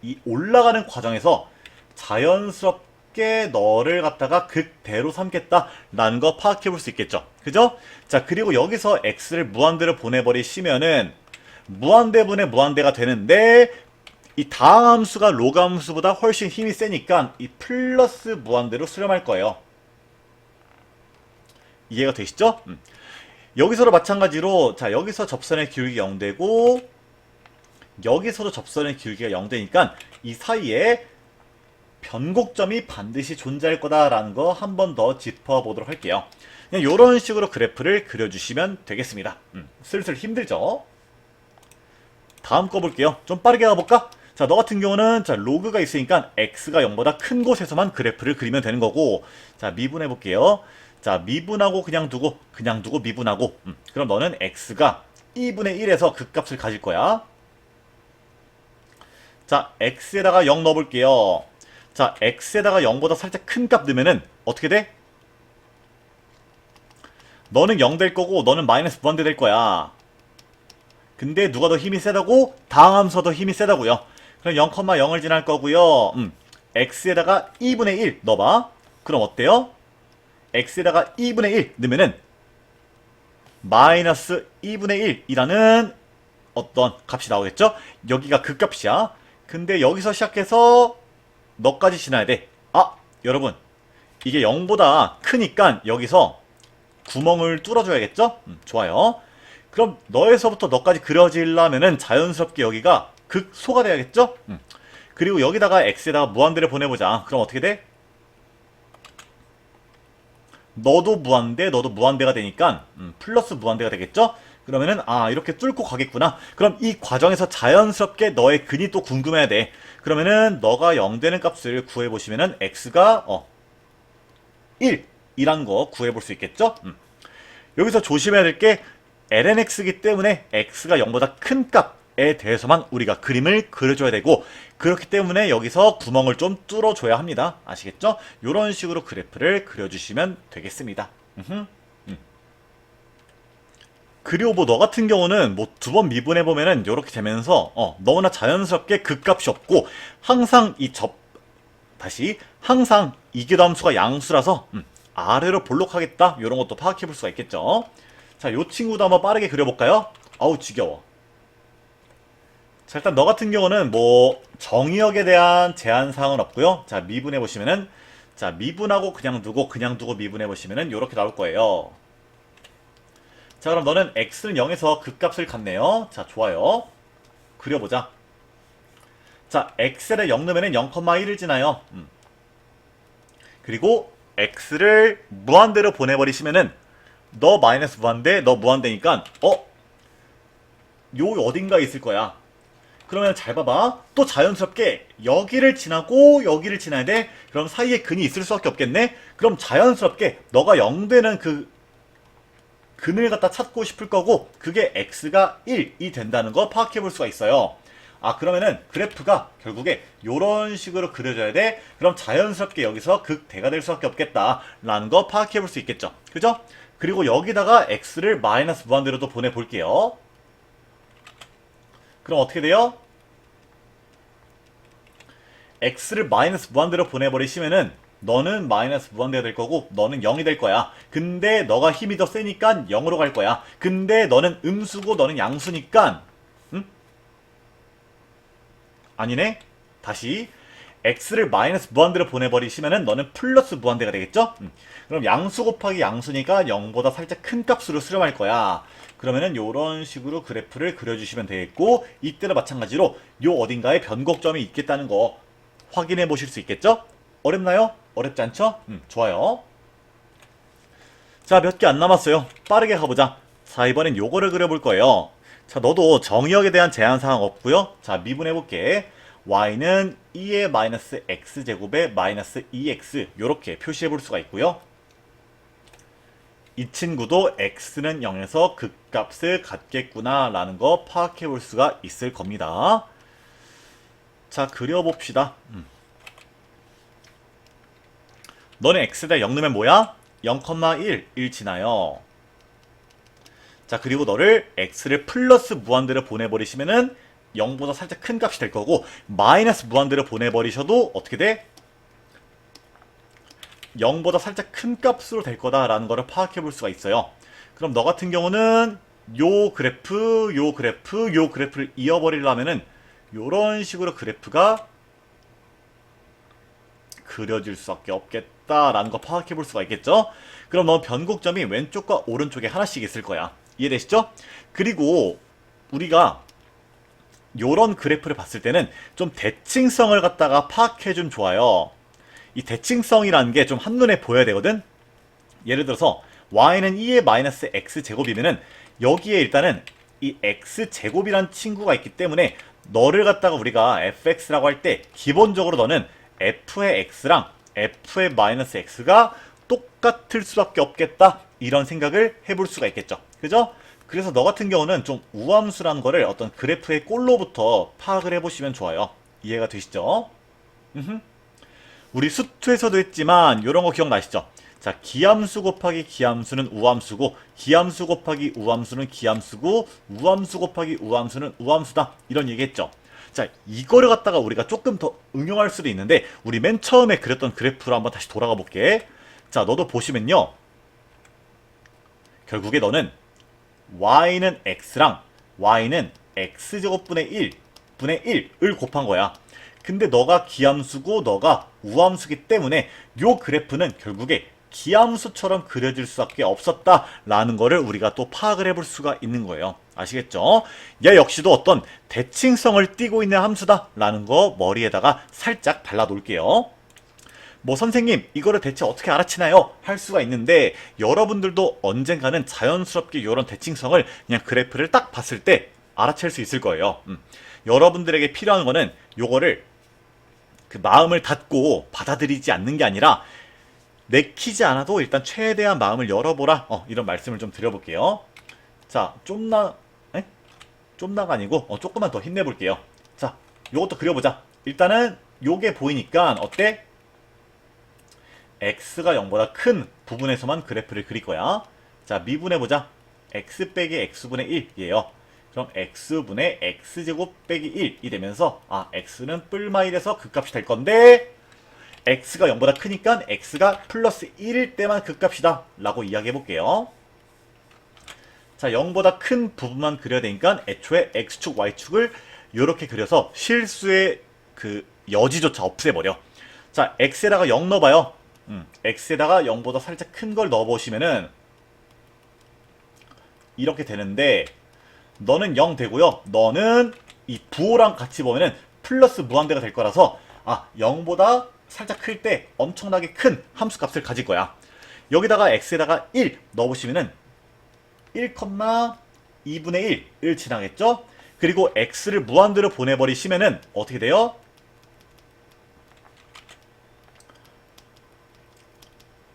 이 올라가는 과정에서 자연스럽게 너를 갖다가 극대로 삼겠다 라는 거 파악해 볼 수 있겠죠. 그죠? 자, 그리고 여기서 x를 무한대로 보내버리시면은 무한대분의 무한대가 되는데 이 다음 함수가 로그 함수보다 훨씬 힘이 세니까 이 플러스 무한대로 수렴할 거예요. 이해가 되시죠? 여기서도 마찬가지로 자, 여기서 접선의 기울기 0되고 여기서도 접선의 기울기가 0되니까 이 사이에 변곡점이 반드시 존재할 거다라는 거 한 번 더 짚어보도록 할게요. 그냥 이런 식으로 그래프를 그려주시면 되겠습니다. 슬슬 힘들죠? 다음 거 볼게요. 좀 빠르게 가볼까? 자, 너 같은 경우는 자, 로그가 있으니까 x가 0보다 큰 곳에서만 그래프를 그리면 되는 거고, 자, 미분해 볼게요. 자, 미분하고 그냥 두고 미분하고. 그럼 너는 x가 2분의 1에서 극값을 가질 거야. 자, x에다가 0 넣어볼게요. 자, x에다가 0보다 살짝 큰 값 넣으면은 어떻게 돼? 너는 0 될 거고 너는 마이너스 무한대 될 거야. 근데 누가 더 힘이 세다고? 다함수가 더 힘이 세다고요. 그럼 0,0을 지날 거고요. x에다가 2분의 1 넣어봐. 그럼 어때요? x에다가 2분의 1 넣으면은 마이너스 2분의 1이라는 어떤 값이 나오겠죠? 여기가 그 값이야. 근데 여기서 시작해서 너까지 지나야 돼. 아, 여러분. 이게 0보다 크니까 여기서 구멍을 뚫어줘야겠죠? 좋아요. 그럼 너에서부터 너까지 그려지려면은 자연스럽게 여기가 극소가 돼야겠죠? 그리고 여기다가 x에다가 무한대를 보내보자. 그럼 어떻게 돼? 너도 무한대, 너도 무한대가 되니까 플러스 무한대가 되겠죠? 그러면은 아, 이렇게 뚫고 가겠구나. 그럼 이 과정에서 자연스럽게 너의 근이 또 궁금해야 돼. 그러면은 너가 0 되는 값을 구해보시면은 x가 1이란 거 구해볼 수 있겠죠? 여기서 조심해야 될 게 lnx이기 때문에 x가 0보다 큰 값에 대해서만 우리가 그림을 그려줘야 되고, 그렇기 때문에 여기서 구멍을 좀 뚫어줘야 합니다. 아시겠죠? 이런 식으로 그래프를 그려주시면 되겠습니다. 그리고 뭐 너 같은 경우는 뭐 두 번 미분해보면은 이렇게 되면서 너무나 자연스럽게 극값이 없고 항상 항상 이기도함수가 양수라서 아래로 볼록하겠다, 이런 것도 파악해 볼 수가 있겠죠. 자, 요 친구도 한번 빠르게 그려볼까요? 아우 지겨워. 자, 일단 너 같은 경우는 뭐 정의역에 대한 제한사항은 없고요. 자, 미분해 보시면은, 자, 미분하고 그냥 두고 미분해 보시면은 이렇게 나올 거예요. 자, 그럼 너는 x는 0에서 극값을 갖네요. 자, 좋아요. 그려보자. 자, x를 0 넣으면은 0,1을 지나요. 그리고 x를 무한대로 보내버리시면은 너 마이너스 무한대, 너 무한대니까 요 어딘가에 있을 거야. 그러면 잘 봐봐. 또 자연스럽게 여기를 지나고 여기를 지나야 돼. 그럼 사이에 근이 있을 수밖에 없겠네. 그럼 자연스럽게 너가 0 되는 그 근을 갖다 찾고 싶을 거고, 그게 x가 1이 된다는 거 파악해 볼 수가 있어요. 아, 그러면은 그래프가 결국에 요런 식으로 그려져야 돼. 그럼 자연스럽게 여기서 극대가 될 수밖에 없겠다 라는 거 파악해 볼 수 있겠죠. 그죠? 그리고 여기다가 x를 마이너스 무한대로도 보내볼게요. 그럼 어떻게 돼요? x를 마이너스 무한대로 보내버리시면은 너는 마이너스 무한대가 될 거고 너는 0이 될 거야. 근데 너가 힘이 더 세니까 0으로 갈 거야. 근데 너는 음수고 너는 양수니까 아니네? 다시 x를 마이너스 무한대로 보내버리시면은 너는 플러스 무한대가 되겠죠? 그럼 양수 곱하기 양수니까 0보다 살짝 큰 값으로 수렴할 거야. 그러면은 요런 식으로 그래프를 그려주시면 되겠고, 이때도 마찬가지로 요 어딘가에 변곡점이 있겠다는 거 확인해 보실 수 있겠죠? 어렵나요? 어렵지 않죠? 좋아요. 자, 몇 개 안 남았어요. 빠르게 가보자. 자, 이번엔 요거를 그려볼 거예요. 자, 너도 정의역에 대한 제한사항 없고요. 자, 미분해볼게. y는 2의 마이너스 x제곱에 마이너스 2x 요렇게 표시해볼 수가 있고요. 이 친구도 x는 0에서 극값을 갖겠구나 라는 거 파악해볼 수가 있을 겁니다. 자, 그려봅시다. 너는 x에다 0 넣으면 뭐야? 0,1일 지나요. 자, 그리고 너를 x를 플러스 무한대로 보내버리시면은 0보다 살짝 큰 값이 될 거고, 마이너스 무한대로 보내버리셔도 어떻게 돼? 0보다 살짝 큰 값으로 될 거다라는 거를 파악해 볼 수가 있어요. 그럼 너 같은 경우는 요 그래프를 이어버리려면은 요런 식으로 그래프가 그려질 수밖에 없겠다라는 거 파악해 볼 수가 있겠죠? 그럼 너 변곡점이 왼쪽과 오른쪽에 하나씩 있을 거야. 이해되시죠? 그리고 우리가 요런 그래프를 봤을 때는 좀 대칭성을 갖다가 파악해 좀 좋아요. 이 대칭성이라는 게 좀 한눈에 보여야 되거든? 예를 들어서 y는 2의 마이너스 x제곱이면은 여기에 일단은 이 x제곱이란 친구가 있기 때문에 너를 갖다가 우리가 fx라고 할 때 기본적으로 너는 f의 x랑 f의 마이너스 x가 똑같을 수밖에 없겠다, 이런 생각을 해볼 수가 있겠죠. 그죠? 그래서 너 같은 경우는 좀 우함수라는 거를 어떤 그래프의 꼴로부터 파악을 해보시면 좋아요. 이해가 되시죠? 우리 수투에서도 했지만 이런 거 기억나시죠? 자, 기함수 곱하기 기함수는 우함수고, 기함수 곱하기 우함수는 기함수고, 우함수 곱하기 우함수는 우함수다, 이런 얘기 했죠. 자, 이거를 갖다가 우리가 조금 더 응용할 수도 있는데, 우리 맨 처음에 그렸던 그래프로 한번 다시 돌아가 볼게. 자, 너도 보시면요, 결국에 너는 y는 x랑 y는 x제곱분의 1 분의 1을 곱한 거야. 근데 너가 기함수고 너가 우함수기 때문에 요 그래프는 결국에 기함수처럼 그려질 수밖에 없었다라는 거를 우리가 또 파악을 해볼 수가 있는 거예요. 아시겠죠? 얘 역시도 어떤 대칭성을 띠고 있는 함수다라는 거 머리에다가 살짝 발라 놓을게요. 뭐 선생님 이거를 대체 어떻게 알아채나요? 할 수가 있는데, 여러분들도 언젠가는 자연스럽게 이런 대칭성을 그냥 그래프를 딱 봤을 때 알아챌 수 있을 거예요. 여러분들에게 필요한 거는 요거를 그 마음을 닫고 받아들이지 않는 게 아니라 내키지 않아도 일단 최대한 마음을 열어보라, 이런 말씀을 좀 드려볼게요. 자, 좀나가 아니고 조금만 더 힘내볼게요. 자, 요것도 그려보자. 일단은 요게 보이니까 어때? x가 0보다 큰 부분에서만 그래프를 그릴 거야. 자, 미분해보자. x 빼기 x분의 1이에요. 그럼 x분의 x제곱 빼기 1이 되면서 x는 뿔마이 돼서 극값이 될 건데, x가 0보다 크니까 x가 플러스 1일 때만 극값이다 라고 이야기해볼게요. 자, 0보다 큰 부분만 그려야 되니까 애초에 x축 y축을 이렇게 그려서 실수의 그 여지조차 없애버려. 자, x에다가 0 넣어봐요. x에다가 0보다 살짝 큰 걸 넣어보시면은 이렇게 되는데, 너는 0 되고요, 너는 이 부호랑 같이 보면은 플러스 무한대가 될 거라서 0보다 살짝 클 때 엄청나게 큰 함수값을 가질 거야. 여기다가 x에다가 1 넣어보시면은 1,2분의 1을 지나겠죠? 그리고 x를 무한대로 보내버리시면은 어떻게 돼요?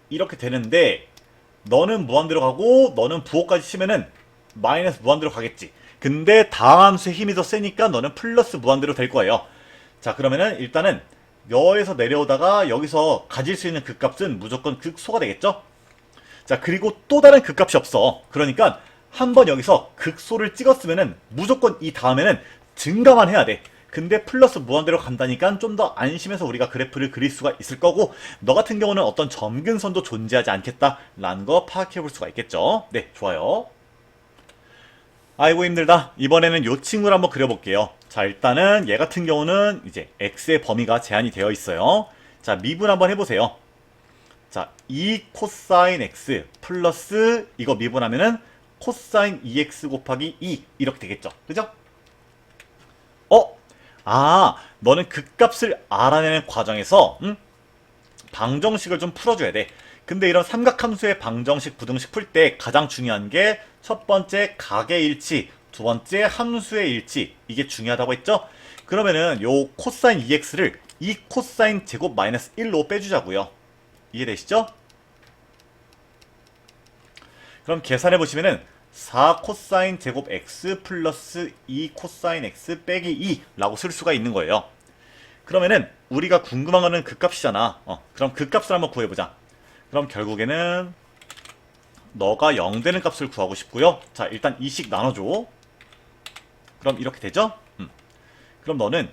이렇게 되는데, 너는 무한대로 가고 너는 부호까지 치면은 마이너스 무한대로 가겠지. 근데 다음 함수의 힘이 더 세니까 너는 플러스 무한대로 될 거예요. 자, 그러면은 일단은 여에서 내려오다가 여기서 가질 수 있는 극값은 무조건 극소가 되겠죠? 자, 그리고 또 다른 극값이 없어. 그러니까 한번 여기서 극소를 찍었으면은 무조건 이 다음에는 증가만 해야 돼. 근데 플러스 무한대로 간다니까 좀 더 안심해서 우리가 그래프를 그릴 수가 있을 거고, 너 같은 경우는 어떤 점근선도 존재하지 않겠다라는 거 파악해 볼 수가 있겠죠. 네, 좋아요. 아이고 힘들다. 이번에는 요 친구를 한번 그려볼게요. 자, 일단은 얘 같은 경우는 이제 x의 범위가 제한이 되어 있어요. 자, 미분 한번 해보세요. 자, 2 코사인 x 플러스 이거 미분하면은 코사인 2x 곱하기 2 이렇게 되겠죠. 그죠? 너는 극값을 알아내는 과정에서 방정식을 좀 풀어줘야 돼. 근데 이런 삼각함수의 방정식, 부등식 풀 때 가장 중요한 게 첫 번째 각의 일치, 두 번째 함수의 일치, 이게 중요하다고 했죠? 그러면은 요 코사인 2x를 2 코사인 제곱 마이너스 1로 빼주자고요. 이해되시죠? 그럼 계산해보시면은 4 코사인 제곱 x 플러스 2 코사인 x 빼기 2 라고 쓸 수가 있는 거예요. 그러면은 우리가 궁금한 거는 극값이잖아. 그럼 극값을 한번 구해보자. 그럼 결국에는 너가 0 되는 값을 구하고 싶고요. 자, 일단 2씩 나눠줘. 그럼 이렇게 되죠? 그럼 너는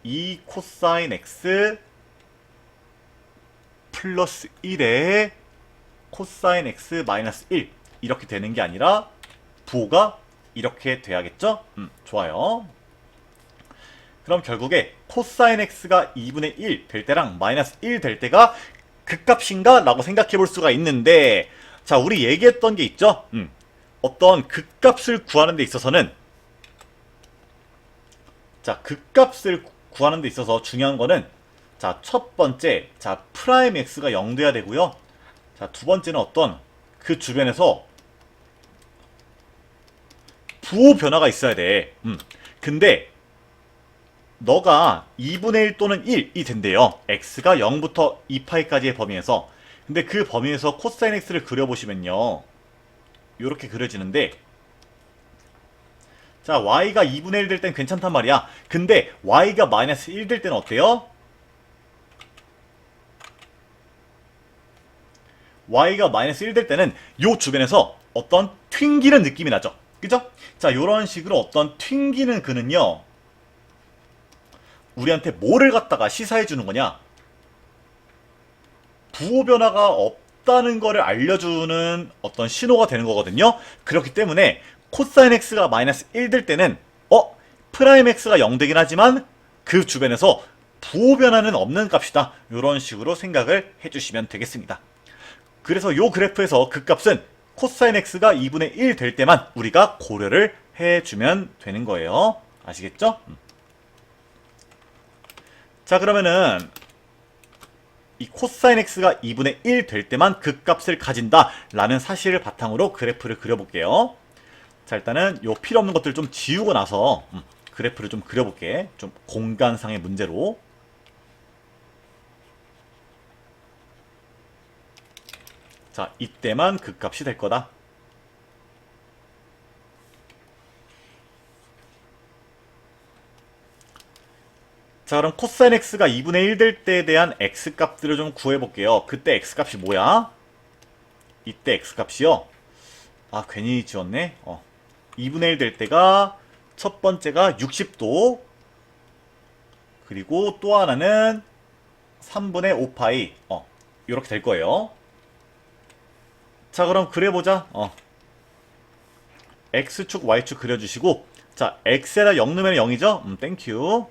2 코사인 x 플러스 1에 코사인 x 마이너스 1 이렇게 되는 게 아니라 부호가 이렇게 돼야겠죠? 좋아요. 그럼 결국에 코사인 x가 2분의 1 될 때랑 마이너스 1 될 때가 극값인가? 라고 생각해 볼 수가 있는데, 자, 우리 얘기했던 게 있죠? 어떤 극값을 구하는 데 있어서는, 자, 극값을 구하는 데 있어서 중요한 거는, 자, 첫 번째, 자, 프라임 x가 0 돼야 되고요. 자, 두 번째는 어떤 그 주변에서 부호 변화가 있어야 돼. 근데 너가 2분의 1 또는 1이 된대요. x가 0부터 2파이까지의 범위에서. 근데 그 범위에서 코사인 x를 그려보시면요. 이렇게 그려지는데, 자, y가 2분의 1 될 땐 괜찮단 말이야. 근데 y가 마이너스 1 될 때는 어때요? y가 마이너스 1 될 때는 요 주변에서 어떤 튕기는 느낌이 나죠. 그죠? 자, 요런 식으로 어떤 튕기는 그는요, 우리한테 뭐를 갖다가 시사해 주는 거냐? 부호 변화가 없다는 거를 알려주는 어떤 신호가 되는 거거든요. 그렇기 때문에 코사인 x가 마이너스 1 될 때는 프라임 x가 0 되긴 하지만 그 주변에서 부호 변화는 없는 값이다. 이런 식으로 생각을 해주시면 되겠습니다. 그래서 요 그래프에서 그 값은 코사인 x가 2분의 1 될 때만 우리가 고려를 해주면 되는 거예요. 아시겠죠? 자, 그러면은 이 코사인 x가 2분의 1 될 때만 그 값을 가진다 라는 사실을 바탕으로 그래프를 그려볼게요. 자, 일단은 요 필요 없는 것들을 좀 지우고 나서 그래프를 좀 그려볼게. 좀 공간상의 문제로. 자, 이때만 그 값이 될 거다. 자, 그럼 코사인 x가 2분의 1 될 때에 대한 x 값들을 좀 구해볼게요. 그때 x 값이 뭐야? 이때 x 값이요. 아, 괜히 지웠네. 2분의 1 될 때가 첫 번째가 60도, 그리고 또 하나는 3분의 5파이. 이렇게 될 거예요. 자, 그럼 그려보자. x축, y축 그려주시고, 자, x에다 0 넣으면 0이죠? 땡큐.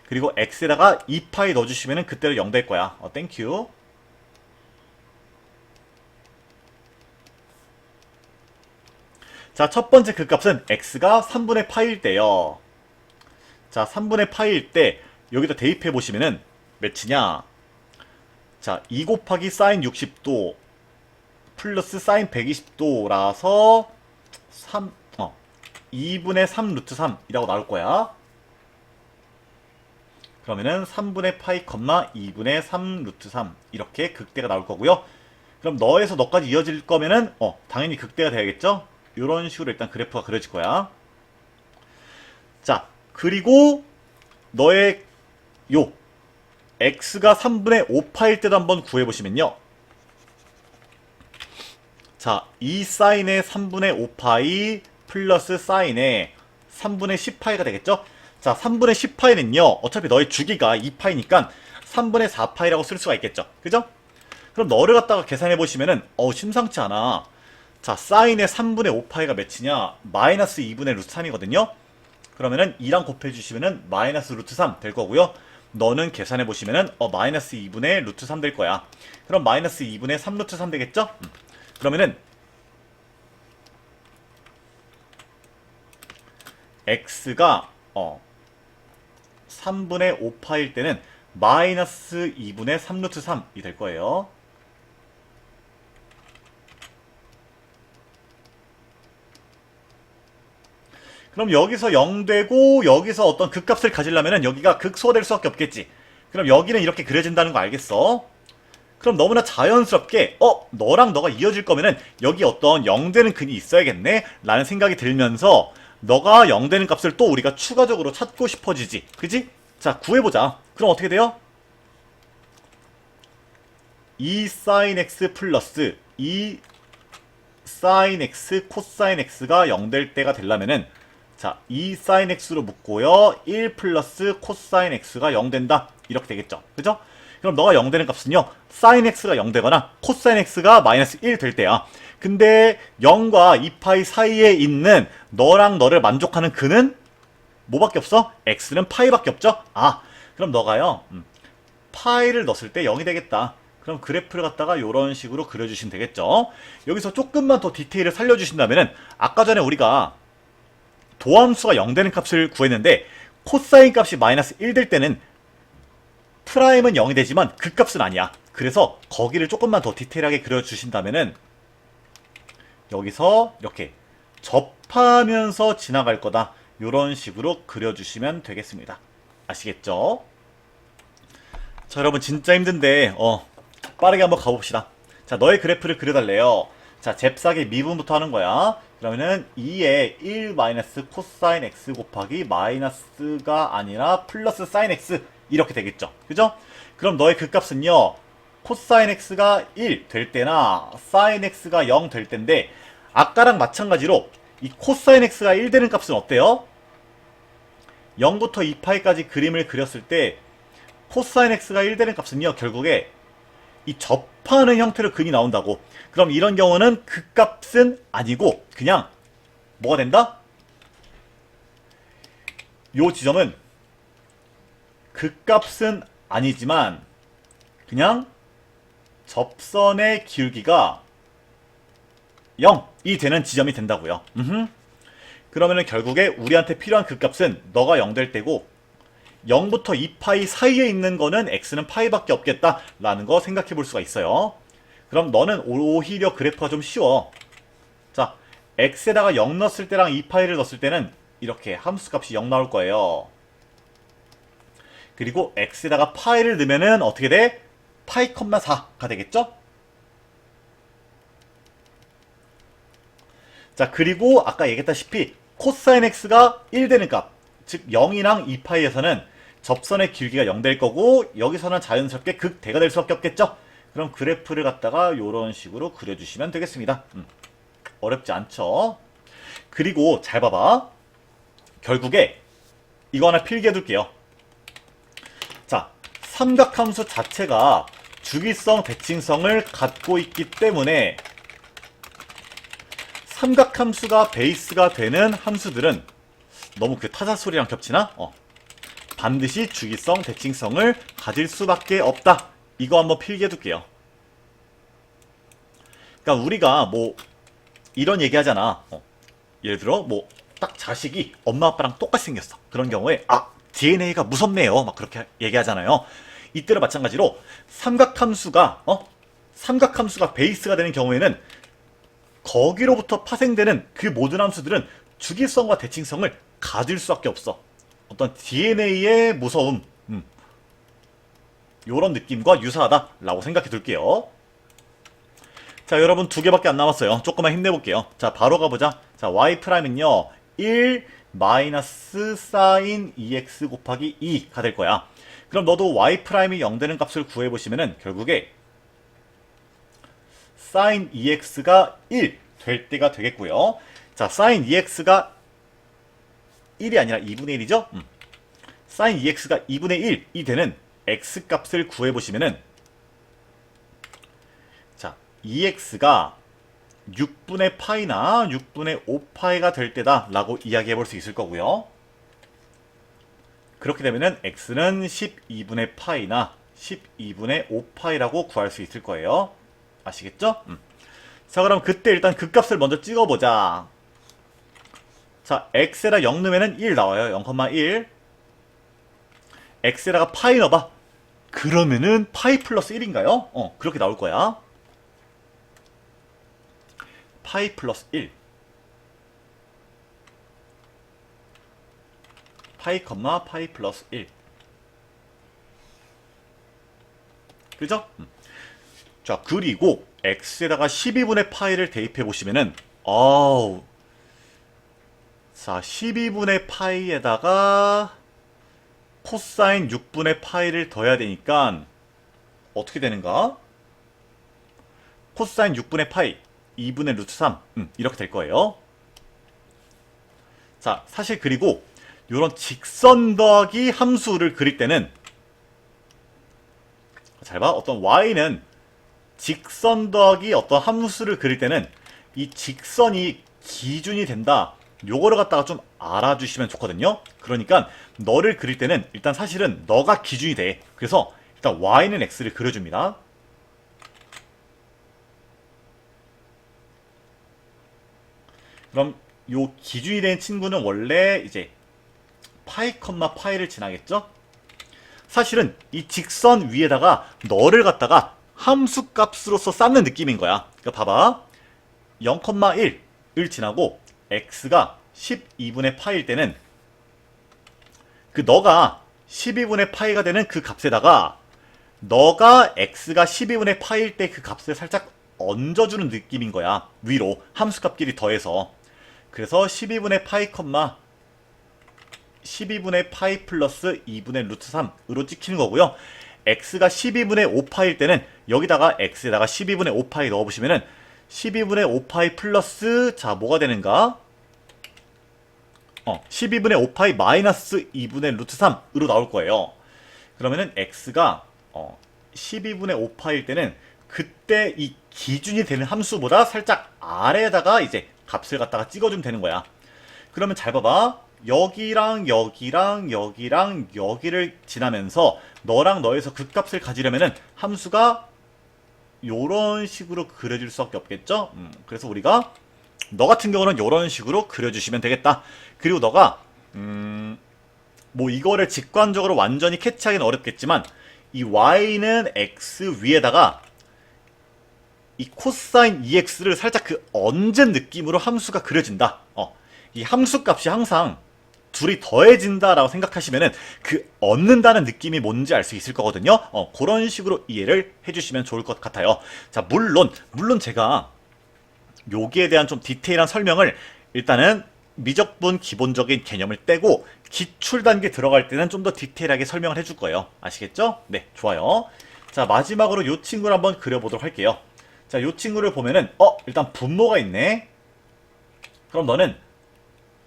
그리고 x에다가 2파이 넣어주시면 그때로 0 될 거야. 땡큐. 자, 첫 번째 그 값은 x가 3분의 파일 때요. 자, 3분의 파일 때 여기다 대입해 보시면은 몇이냐? 자, 2 곱하기 사인 60도 플러스 사인 120도라서 2분의 3 루트 3이라고 나올 거야. 그러면은 3분의 파이, 2분의 3 루트 3 이렇게 극대가 나올 거고요. 그럼 너에서 너까지 이어질 거면은 당연히 극대가 돼야겠죠? 이런 식으로 일단 그래프가 그려질 거야. 자, 그리고 너의 요 x가 3분의 5파일 때도 한번 구해보시면요. 자, 이 사인의 3분의 5파이 플러스 사인의 3분의 10파이가 되겠죠? 자, 3분의 10파이는요, 어차피 너의 주기가 2파이니까 3분의 4파이라고 쓸 수가 있겠죠? 그죠? 그럼 너를 갖다가 계산해보시면은, 심상치 않아. 자, 사인의 3분의 5파이가 몇이냐? 마이너스 2분의 루트 3이거든요? 그러면은 2랑 곱해주시면은 마이너스 루트 3 될 거고요. 너는 계산해보시면은, 마이너스 2분의 루트 3 될 거야. 그럼 마이너스 2분의 3 루트 3 되겠죠? 그러면은, x가, 3분의 5파일 때는 마이너스 2분의 3 루트 3이 될 거예요. 그럼 여기서 0 되고 여기서 어떤 극값을 가지려면 여기가 극소화될 수밖에 없겠지. 그럼 여기는 이렇게 그려진다는 거 알겠어? 그럼 너무나 자연스럽게 너랑 너가 이어질 거면은 여기 어떤 0 되는 근이 있어야겠네? 라는 생각이 들면서 너가 0 되는 값을 또 우리가 추가적으로 찾고 싶어지지. 그지? 자, 구해보자. 그럼 어떻게 돼요? 2 sin x 플러스 2 sin x 코사인 x가 0 될 때가 되려면은 자, 2 sin x로 묶고요. 1 플러스 코사인 x가 0 된다. 이렇게 되겠죠. 그죠? 그럼 너가 0 되는 값은요. sin x가 0 되거나 코사인 x가 마이너스 1 될 때야. 근데 0과 2파이 사이에 있는 너랑 너를 만족하는 근은 뭐밖에 없어? x는 파이밖에 없죠? 그럼 너가요. 파이를 넣었을 때 0이 되겠다. 그럼 그래프를 갖다가 이런 식으로 그려주시면 되겠죠. 여기서 조금만 더 디테일을 살려주신다면은 아까 전에 우리가 도함수가 0 되는 값을 구했는데 코사인 값이 마이너스 1 될 때는 프라임은 0이 되지만 그 값은 아니야. 그래서 거기를 조금만 더 디테일하게 그려주신다면은 여기서 이렇게 접하면서 지나갈 거다. 이런 식으로 그려주시면 되겠습니다. 아시겠죠? 자, 여러분 진짜 힘든데 빠르게 한번 가봅시다. 자, 너의 그래프를 그려달래요. 자, 잽싸게 미분부터 하는 거야. 그러면은 2에 1 마이너스 코사인 x 곱하기 마이너스가 아니라 플러스 사인 x 이렇게 되겠죠. 그죠? 그럼 너의 극값은요. 코사인 x가 1 될 때나 사인 x가 0 될 때인데 아까랑 마찬가지로 이 코사인 x가 1 되는 값은 어때요? 0부터 2파이까지 그림을 그렸을 때 코사인 x가 1 되는 값은요. 결국에 이 접하는 형태로 근이 나온다고. 그럼 이런 경우는 극값은 아니고 그냥 뭐가 된다? 요 지점은 극값은 아니지만 그냥 접선의 기울기가 0이 되는 지점이 된다고요. 그러면은 결국에 우리한테 필요한 극값은 너가 0 될 때고 0부터 2파이 사이에 있는 거는 x는 파이밖에 없겠다라는 거 생각해 볼 수가 있어요. 그럼 너는 오히려 그래프가 좀 쉬워. 자, x에다가 0 넣었을 때랑 2파이를 넣었을 때는 이렇게 함수값이 0 나올 거예요. 그리고 x에다가 파이를 넣으면은 어떻게 돼? 파이, 4가 되겠죠? 자, 그리고 아까 얘기했다시피 코사인 x가 1 되는 값, 즉 0이랑 2파이에서는 접선의 길기가 0 될 거고 여기서는 자연스럽게 극대가 될 수밖에 없겠죠? 그럼 그래프를 갖다가 이런 식으로 그려주시면 되겠습니다. 어렵지 않죠? 그리고 잘 봐봐. 결국에 이거 하나 필기해 둘게요. 자, 삼각함수 자체가 주기성, 대칭성을 갖고 있기 때문에 삼각함수가 베이스가 되는 함수들은 너무 그 타자 소리랑 겹치나? 반드시 주기성, 대칭성을 가질 수밖에 없다. 이거 한번 필기해 둘게요. 그러니까 우리가 뭐 이런 얘기 하잖아. 예를 들어 뭐 딱 자식이 엄마 아빠랑 똑같이 생겼어. 그런 경우에 DNA가 무섭네요. 막 그렇게 얘기하잖아요. 이때랑 마찬가지로 삼각함수가 베이스가 되는 경우에는 거기로부터 파생되는 그 모든 함수들은 주기성과 대칭성을 가질 수밖에 없어. 어떤 DNA의 무서움, 요런 느낌과 유사하다라고 생각해 둘게요. 자, 여러분 2개밖에 안 남았어요. 조금만 힘내볼게요. 자, 바로 가보자. 자, y''은요 1 마이너스 사인 2x 곱하기 2가 될 거야. 그럼 너도 y''이 0 되는 값을 구해보시면은 결국에 사인 2x가 1 될 때가 되겠고요. 자, 사인 2x가 1이 아니라 2분의 1이죠? 사인 2x가 2분의 1이 되는 x 값을 구해보시면은 자, 2x가 6분의 파이나 6분의 5파이가 될 때다 라고 이야기해 볼 수 있을 거고요. 그렇게 되면은 x는 12분의 파이나 12분의 5파이라고 구할 수 있을 거예요. 아시겠죠? 자, 그럼 그때 일단 그 값을 먼저 찍어보자. 자, x에다 0 넣으면은 1 나와요. 0,1. x에다가 파이 넣어봐. 그러면은 파이 플러스 1인가요? 그렇게 나올 거야. 파이 플러스 1. 파이, 파이 플러스 1. 그죠? 자, 그리고 x에다가 12분의 파이를 대입해 보시면은 자, 12분의 파이에다가 코사인 6분의 파이를 더해야 되니까 어떻게 되는가? 코사인 6분의 파이 2분의 루트 3 이렇게 될 거예요. 자, 사실 그리고 이런 직선 더하기 함수를 그릴 때는 잘 봐. 어떤 y는 직선 더하기 어떤 함수를 그릴 때는 이 직선이 기준이 된다. 요거를 갖다가 좀 알아주시면 좋거든요. 그러니까 너를 그릴 때는 일단 사실은 너가 기준이 돼. 그래서 일단 y는 x를 그려줍니다. 그럼 요 기준이 된 친구는 원래 이제 파이, 파이를 지나겠죠? 사실은 이 직선 위에다가 너를 갖다가 함수 값으로서 쌓는 느낌인 거야. 그러니까 봐봐. 0,1을 지나고 x가 12분의 파일 때는 그 너가 12분의 파이가 되는 그 값에다가 너가 x가 12분의 파이일 때 그 값을 살짝 얹어주는 느낌인 거야. 위로 함수값끼리 더해서. 그래서 12분의 파이 컴마 12분의 파이 플러스 2분의 루트 3으로 찍히는 거고요. x가 12분의 5파일 때는 여기다가 x에다가 12분의 5파이 넣어보시면은 12분의 5파이 플러스 자 뭐가 되는가? 12분의 5파이 마이너스 2분의 루트 3으로 나올 거예요. 그러면은 x가 12분의 5파일 때는 그때 이 기준이 되는 함수보다 살짝 아래에다가 이제 값을 갖다가 찍어주면 되는 거야. 그러면 잘 봐봐. 여기랑 여기랑 여기랑 여기를 지나면서 너랑 너에서 그 값을 가지려면은 함수가 요런 식으로 그려질 수밖에 없겠죠? 그래서 우리가 너 같은 경우는 요런 식으로 그려주시면 되겠다. 그리고 너가 뭐 이거를 직관적으로 완전히 캐치하기는 어렵겠지만 이 y는 x 위에다가 이 코사인 EX를 살짝 그 얹은 느낌으로 함수가 그려진다. 이 함수 값이 항상 둘이 더해진다라고 생각하시면은 그 얹는다는 느낌이 뭔지 알 수 있을 거거든요. 그런 식으로 이해를 해주시면 좋을 것 같아요. 자, 물론 제가 여기에 대한 좀 디테일한 설명을 일단은 미적분 기본적인 개념을 떼고 기출 단계 들어갈 때는 좀 더 디테일하게 설명을 해줄 거예요. 아시겠죠? 네, 좋아요. 자, 마지막으로 이 친구를 한번 그려보도록 할게요. 자, 이 친구를 보면은 일단 분모가 있네. 그럼 너는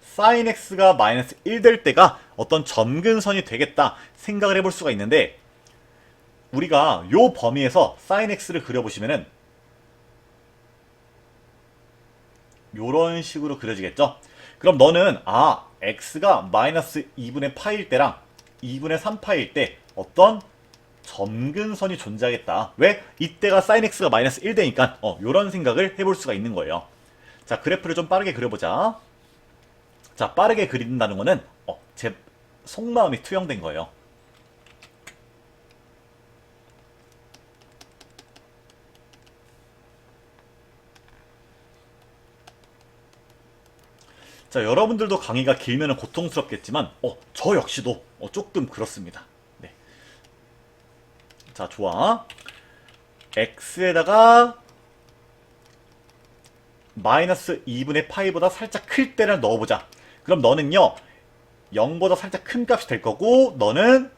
sin x가 마이너스 1 될 때가 어떤 점근선이 되겠다 생각을 해볼 수가 있는데 우리가 요 범위에서 sin x를 그려보시면은 요런 식으로 그려지겠죠. 그럼 너는 x가 마이너스 2분의 파일 때랑 2분의 3파일 때 어떤 점근선이 존재하겠다. 왜? 이때가 sin x가 마이너스 1 되니까 요런 생각을 해볼 수가 있는 거예요. 자, 그래프를 좀 빠르게 그려보자. 자, 빠르게 그린다는 거는 제 속마음이 투영된 거예요. 자, 여러분들도 강의가 길면 고통스럽겠지만 저 역시도 조금 그렇습니다. 네. 자, 좋아. x에다가 마이너스 2분의 파이보다 살짝 클 때를 넣어보자. 그럼 너는요 0보다 살짝 큰 값이 될 거고 너는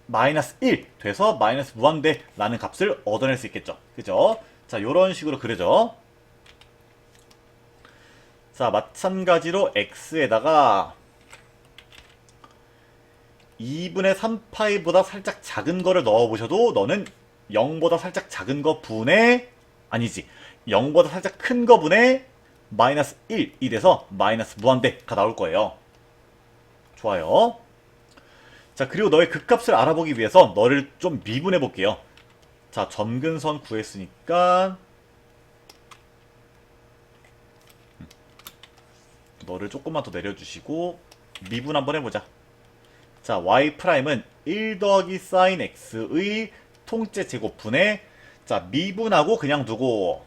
마이너스 1 돼서 마이너스 무한대 라는 값을 얻어낼 수 있겠죠. 그죠? 자, 요런 식으로 그려져. 자, 마찬가지로 x에다가 2분의 3파이보다 살짝 작은 거를 넣어보셔도 너는 0보다 살짝 작은 거 분의 아니지 0보다 살짝 큰 거 분의 마이너스 1이 돼서 마이너스 무한대가 나올 거예요. 좋아요. 자, 그리고 너의 극값을 알아보기 위해서 너를 좀 미분해 볼게요. 자, 점근선 구했으니까 너를 조금만 더 내려주시고 미분 한번 해보자. 자, y'은 1 더하기 sin x의 통째 제곱분에 자, 미분하고 그냥 두고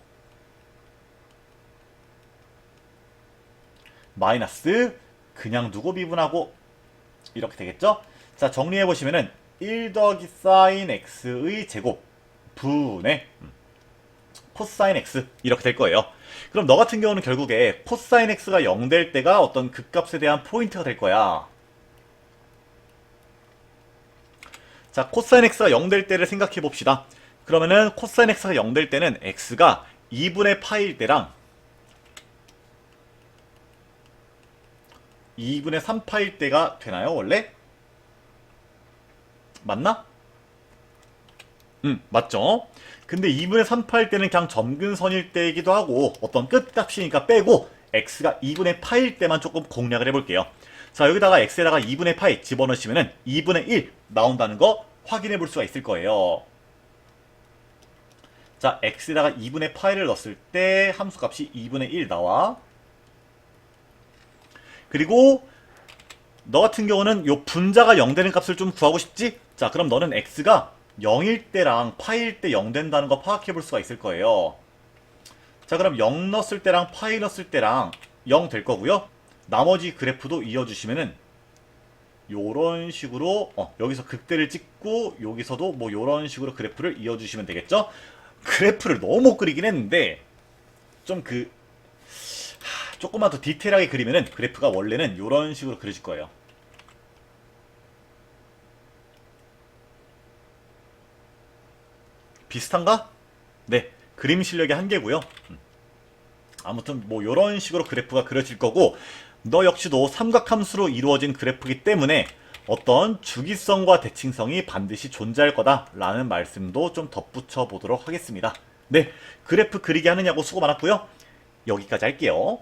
마이너스 그냥 두고 미분하고 이렇게 되겠죠? 자, 정리해보시면은 1 더하기 sin x의 제곱 분의 코사인 x 이렇게 될 거예요. 그럼 너 같은 경우는 결국에 코사인 x가 0 될 때가 어떤 극값에 대한 포인트가 될 거야. 자, 코사인 x가 0 될 때를 생각해 봅시다. 그러면은 코사인 x가 0 될 때는 x가 2분의 파일 때랑 2분의 3파일 때가 되나요, 원래? 맞나? 맞죠? 근데 2분의 3파일 때는 그냥 점근선일 때이기도 하고 어떤 끝값이니까 빼고 x가 2분의 파일 때만 조금 공략을 해볼게요. 자, 여기다가 x에다가 2분의 파이 집어넣으시면은 2분의 1 나온다는 거 확인해 볼 수가 있을 거예요. 자, x에다가 2분의 파이를 넣었을 때 함수값이 2분의 1 나와. 그리고 너 같은 경우는 요 분자가 0 되는 값을 좀 구하고 싶지? 자, 그럼 너는 x가 0일 때랑 파일 때 0 된다는 거 파악해 볼 수가 있을 거예요. 자, 그럼 0 넣었을 때랑 파이 넣었을 때랑 0 될 거고요. 나머지 그래프도 이어주시면은 요런 식으로 여기서 극대를 찍고 여기서도 뭐 요런 식으로 그래프를 이어주시면 되겠죠? 그래프를 너무 못 그리긴 했는데 좀 조금만 더 디테일하게 그리면은 그래프가 원래는 요런 식으로 그려질 거예요. 비슷한가? 네, 그림 실력의 한계고요. 아무튼 뭐 요런 식으로 그래프가 그려질 거고, 너 역시도 삼각함수로 이루어진 그래프이기 때문에 어떤 주기성과 대칭성이 반드시 존재할 거다 라는 말씀도 좀 덧붙여 보도록 하겠습니다. 네, 그래프 그리기 하느냐고 수고 많았고요. 여기까지 할게요.